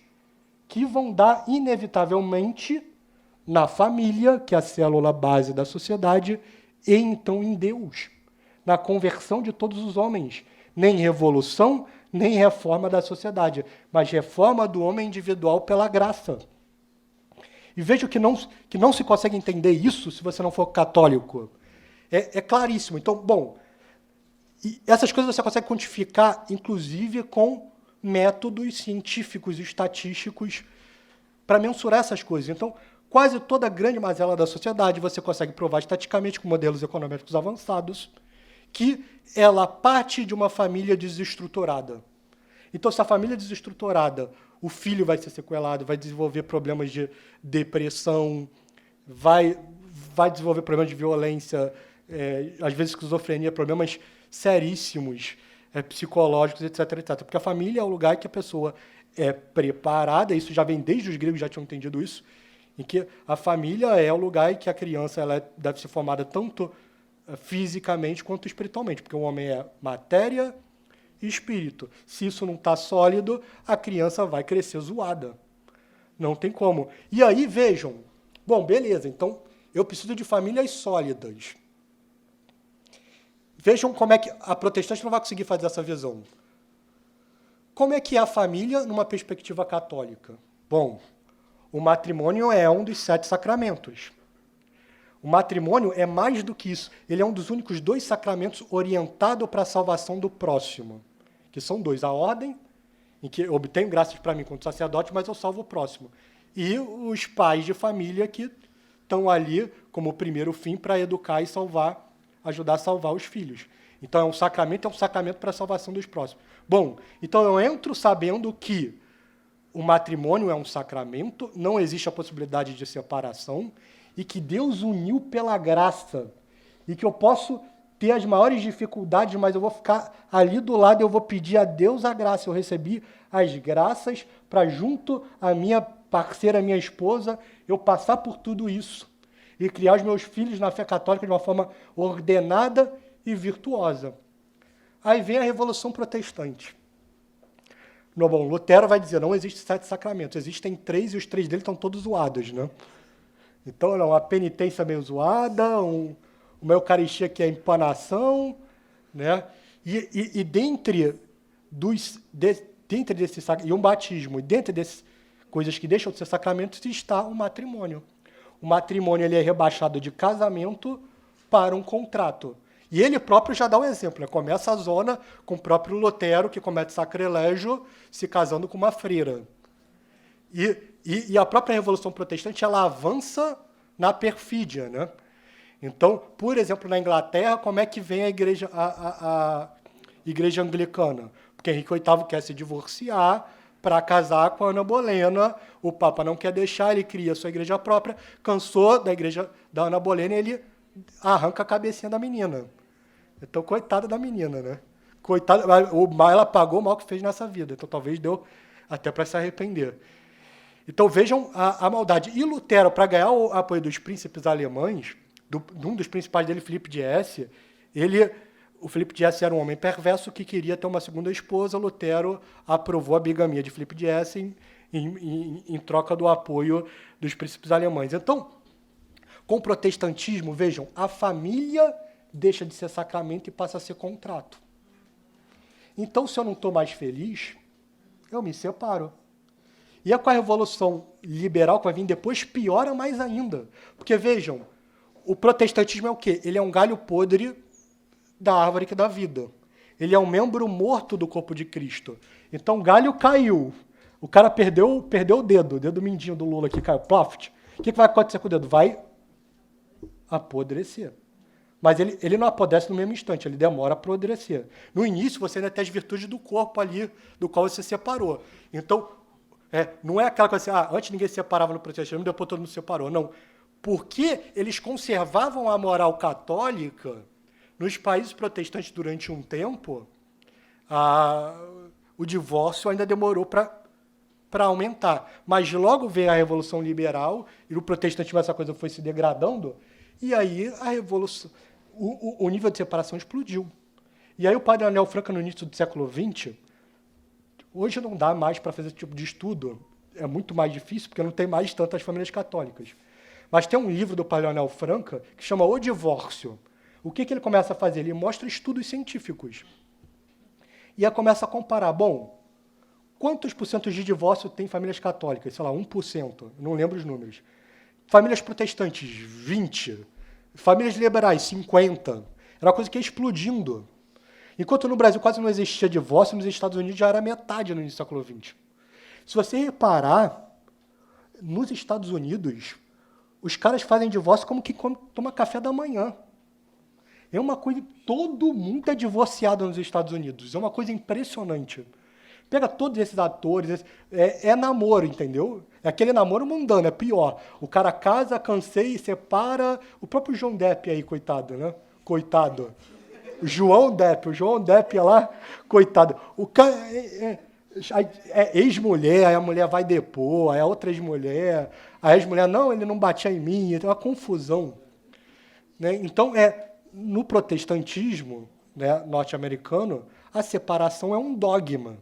que vão dar, inevitavelmente, na família, que é a célula base da sociedade, e então em Deus, na conversão de todos os homens. Nem revolução, nem reforma da sociedade, mas reforma do homem individual pela graça. E veja que não se consegue entender isso se você não for católico. É claríssimo. Então, bom, e essas coisas você consegue quantificar, inclusive, com métodos científicos e estatísticos para mensurar essas coisas. Então, quase toda a grande mazela da sociedade você consegue provar estatisticamente com modelos econômicos avançados que ela parte de uma família desestruturada. Então, se a família é desestruturada, o filho vai ser sequelado, vai desenvolver problemas de depressão, vai desenvolver problemas de violência, às vezes esquizofrenia, problemas seríssimos, psicológicos, etc, etc. Porque a família é o lugar que a pessoa é preparada, isso já vem desde os gregos, já tinham entendido isso, em que a família é o lugar em que a criança ela deve ser formada tanto fisicamente quanto espiritualmente, porque o homem é matéria e espírito. Se isso não está sólido, a criança vai crescer zoada. Não tem como. E aí, vejam, bom, beleza, então eu preciso de famílias sólidas. Vejam como é que a protestante não vai conseguir fazer essa visão. Como é que é a família numa perspectiva católica? Bom, o matrimônio é um dos 7 sacramentos. O matrimônio é mais do que isso. Ele é um dos únicos 2 sacramentos orientados para a salvação do próximo, que são 2. A ordem, em que eu obtenho graças para mim como sacerdote, mas eu salvo o próximo. E os pais de família que estão ali como primeiro fim para educar e salvar, ajudar a salvar os filhos. Então, é um sacramento para a salvação dos próximos. Bom, então eu entro sabendo que o matrimônio é um sacramento, não existe a possibilidade de separação, e que Deus uniu pela graça, e que eu posso ter as maiores dificuldades, mas eu vou ficar ali do lado e eu vou pedir a Deus a graça. Eu recebi as graças para, junto à minha parceira, a minha esposa, eu passar por tudo isso e criar os meus filhos na fé católica de uma forma ordenada e virtuosa. Aí vem a Revolução Protestante. Bom, Lutero vai dizer, não existe 7 sacramentos, existem 3 e os 3 deles estão todos zoados, né? Então, não, a penitência meio zoada, uma Eucaristia que é empanação, né? E dentre desses e um batismo, e dentre dessas coisas que deixam de ser sacramentos, está o matrimônio. O matrimônio ele é rebaixado de casamento para um contrato. E ele próprio já dá um exemplo, né? Começa a zona com o próprio Lutero, que comete sacrilégio se casando com uma freira. E a própria Revolução Protestante ela avança na perfídia, né? Então, por exemplo, na Inglaterra, como é que vem a igreja anglicana? Porque Henrique VIII quer se divorciar para casar com a Ana Bolena, o Papa não quer deixar, ele cria sua igreja própria, cansou da igreja da Ana Bolena e ele arranca a cabecinha da menina. Então, coitada da menina, né? Coitada, ela pagou o mal que fez nessa vida, então talvez deu até para se arrepender. Então, vejam a maldade. E Lutero, para ganhar o apoio dos príncipes alemães, de um dos principais dele, Filipe de Hesse, o Filipe de Hesse era um homem perverso que queria ter uma segunda esposa. Lutero aprovou a bigamia de Filipe de Hesse em troca do apoio dos príncipes alemães. Então, com o protestantismo, vejam, a família deixa de ser sacramento e passa a ser contrato. Então, se eu não estou mais feliz, eu me separo. E com a Revolução Liberal que vai vir depois, piora mais ainda. Porque, vejam, o protestantismo é o quê? Ele é um galho podre da árvore que dá vida. Ele é um membro morto do corpo de Cristo. Então, o galho caiu. O cara perdeu o dedo mindinho do Lula aqui caiu. Ploft. O que vai acontecer com o dedo? Vai apodrecer. Mas ele não apodrece no mesmo instante, ele demora a apodrecer. No início, você ainda tem as virtudes do corpo ali, do qual você separou. Então, não é aquela coisa assim, antes ninguém se separava no protestantismo, depois todo mundo se separou. Não. Porque eles conservavam a moral católica, nos países protestantes durante um tempo, o divórcio ainda demorou para aumentar. Mas logo veio a Revolução Liberal, e o protestantismo, essa coisa foi se degradando, e aí a revolução, o nível de separação explodiu. E aí o padre Anel Franca, no início do século XX, hoje não dá mais para fazer esse tipo de estudo, é muito mais difícil, porque não tem mais tantas famílias católicas. Mas tem um livro do padre Anel Franca que chama O Divórcio. O que ele começa a fazer? Ele mostra estudos científicos. E aí começa a comparar, quantos por cento de divórcio tem famílias católicas? Sei lá, 1%, não lembro os números. Famílias protestantes, 20%. Famílias liberais, 50%. Era uma coisa que ia explodindo. Enquanto no Brasil quase não existia divórcio, nos Estados Unidos já era metade no início do século XX. Se você reparar, nos Estados Unidos, os caras fazem divórcio como que toma café da manhã. É uma coisa... Todo mundo é divorciado nos Estados Unidos. É uma coisa impressionante. Pega todos esses atores, é namoro, entendeu? É aquele namoro mundano, é pior. O cara casa, cansei, separa. O próprio João Depp aí, coitado, né? Coitado. O João Depp é lá, coitado. O cara é ex-mulher, aí a mulher vai depor, aí a outra ex-mulher, a ex-mulher, não, ele não batia em mim, tem uma confusão. Né? Então, no protestantismo, né, norte-americano, a separação é um dogma.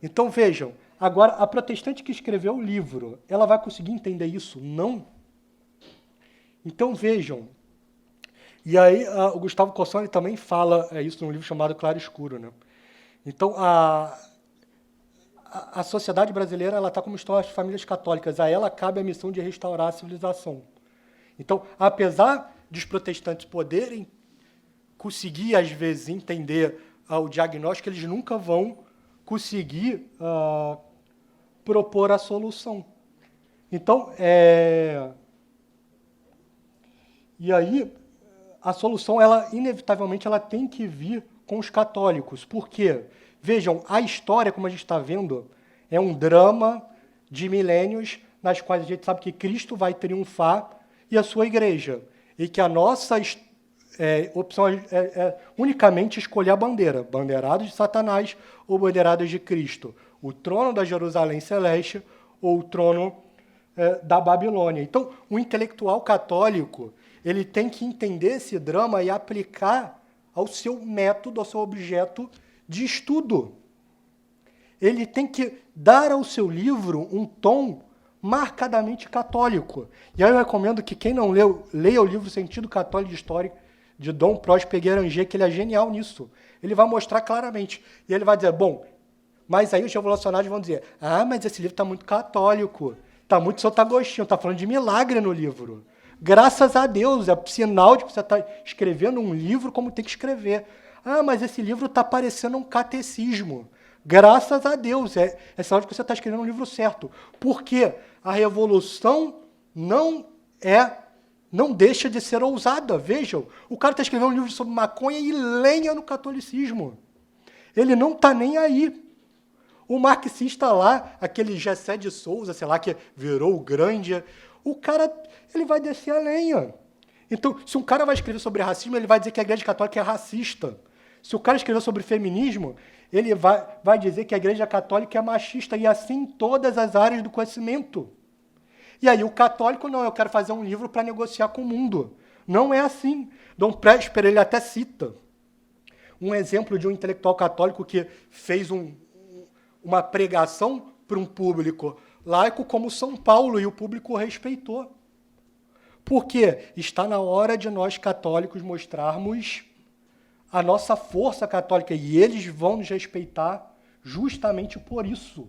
Então, vejam, agora, a protestante que escreveu o livro, ela vai conseguir entender isso? Não. Então, vejam, e aí o Gustavo Cossoni também fala isso num livro chamado Claro Escuro. Né? Então, a sociedade brasileira está como estão as famílias católicas, a ela cabe a missão de restaurar a civilização. Então, apesar dos protestantes poderem conseguir, às vezes, entender o diagnóstico, eles nunca vão conseguir propor a solução. Então, e aí, a solução, inevitavelmente, ela tem que vir com os católicos. Por quê? Vejam, a história, como a gente está vendo, é um drama de milênios, nas quais a gente sabe que Cristo vai triunfar e a sua igreja. E que a nossa opção é unicamente escolher a bandeira, bandeirados de Satanás ou bandeirados de Cristo, o trono da Jerusalém Celeste ou o trono da Babilônia. Então, o intelectual católico, ele tem que entender esse drama e aplicar ao seu método, ao seu objeto de estudo. Ele tem que dar ao seu livro um tom marcadamente católico. E aí eu recomendo que quem não leu, leia o livro Sentido Católico de História, de Dom Próspero Guéranger, que ele é genial nisso. Ele vai mostrar claramente. E ele vai dizer, mas aí os revolucionários vão dizer, mas esse livro está muito católico, está muito Santo Agostinho, está falando de milagre no livro. Graças a Deus, é sinal de que você está escrevendo um livro como tem que escrever. Mas esse livro está parecendo um catecismo. Graças a Deus, é sinal de que você está escrevendo um livro certo. Porque a revolução não deixa de ser ousada. Vejam, o cara está escrevendo um livro sobre maconha e lenha no catolicismo. Ele não está nem aí. O marxista lá, aquele Gessé de Souza, sei lá, que virou o grande, o cara, ele vai descer a lenha. Então, se um cara vai escrever sobre racismo, ele vai dizer que a Igreja Católica é racista. Se o cara escrever sobre feminismo, ele vai dizer que a Igreja Católica é machista, e assim em todas as áreas do conhecimento. E aí o católico, não, eu quero fazer um livro para negociar com o mundo. Não é assim. Dom Próspero, ele até cita um exemplo de um intelectual católico que fez uma pregação para um público laico como São Paulo, e o público respeitou. Por quê? Está na hora de nós católicos mostrarmos a nossa força católica, e eles vão nos respeitar justamente por isso.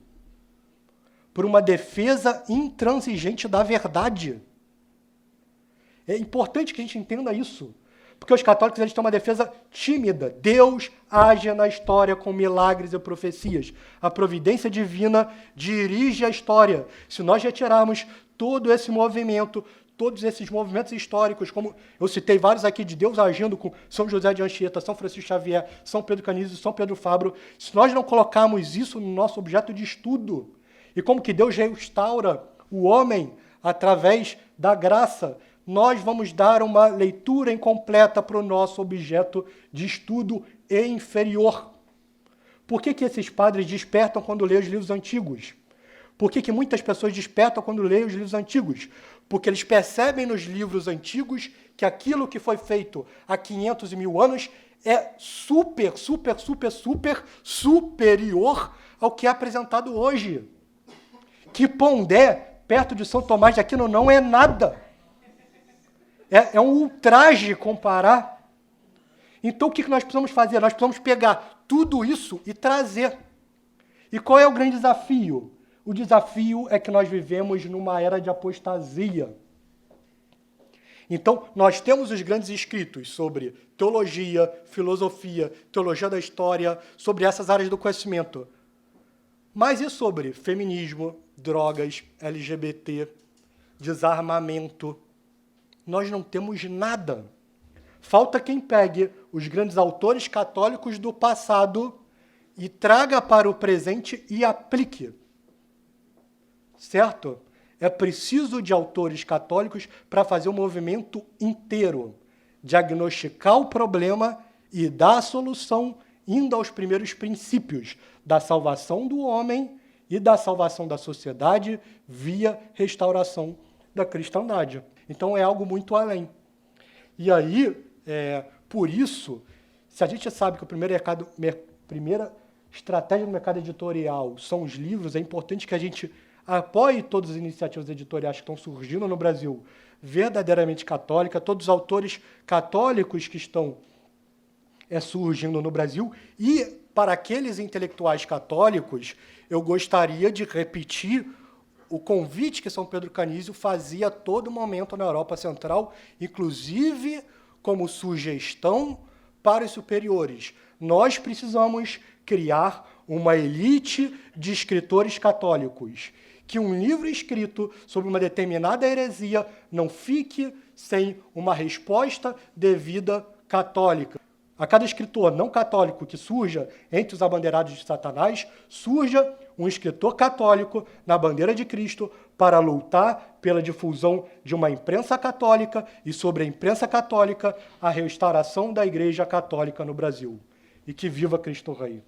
Por uma defesa intransigente da verdade. É importante que a gente entenda isso, porque os católicos eles têm uma defesa tímida. Deus age na história com milagres e profecias. A providência divina dirige a história. Se nós retirarmos todo esse movimento, todos esses movimentos históricos, como eu citei vários aqui de Deus agindo com São José de Anchieta, São Francisco Xavier, São Pedro Canísio, São Pedro Fabro, se nós não colocarmos isso no nosso objeto de estudo, e como que Deus restaura o homem através da graça, nós vamos dar uma leitura incompleta para o nosso objeto de estudo e inferior. Por que esses padres despertam quando lêem os livros antigos? Por que muitas pessoas despertam quando leem os livros antigos? Porque eles percebem nos livros antigos que aquilo que foi feito há 500 e 1000 anos é super superior ao que é apresentado hoje. Que Pondé, perto de São Tomás de Aquino, não é nada. É um ultraje comparar. Então, o que nós precisamos fazer? Nós precisamos pegar tudo isso e trazer. E qual é o grande desafio? O desafio é que nós vivemos numa era de apostasia. Então, nós temos os grandes escritos sobre teologia, filosofia, teologia da história, sobre essas áreas do conhecimento. Mas e sobre feminismo, drogas, LGBT, desarmamento? Nós não temos nada. Falta quem pegue os grandes autores católicos do passado e traga para o presente e aplique. Certo? É preciso de autores católicos para fazer o movimento inteiro, diagnosticar o problema e dar a solução, indo aos primeiros princípios da salvação do homem e da salvação da sociedade via restauração da cristandade. Então, é algo muito além. E aí, por isso, se a gente sabe que a primeira estratégia do mercado editorial são os livros, é importante que a gente apoie todas as iniciativas editoriais que estão surgindo no Brasil, verdadeiramente católica, todos os autores católicos que estão surgindo no Brasil. E, para aqueles intelectuais católicos, eu gostaria de repetir o convite que São Pedro Canísio fazia a todo momento na Europa Central, inclusive como sugestão para os superiores. Nós precisamos criar uma elite de escritores católicos, que um livro escrito sobre uma determinada heresia não fique sem uma resposta devida católica. A cada escritor não católico que surja entre os abandeirados de Satanás, surja um escritor católico na bandeira de Cristo para lutar pela difusão de uma imprensa católica e, sobre a imprensa católica, a restauração da Igreja Católica no Brasil. E que viva Cristo Rei!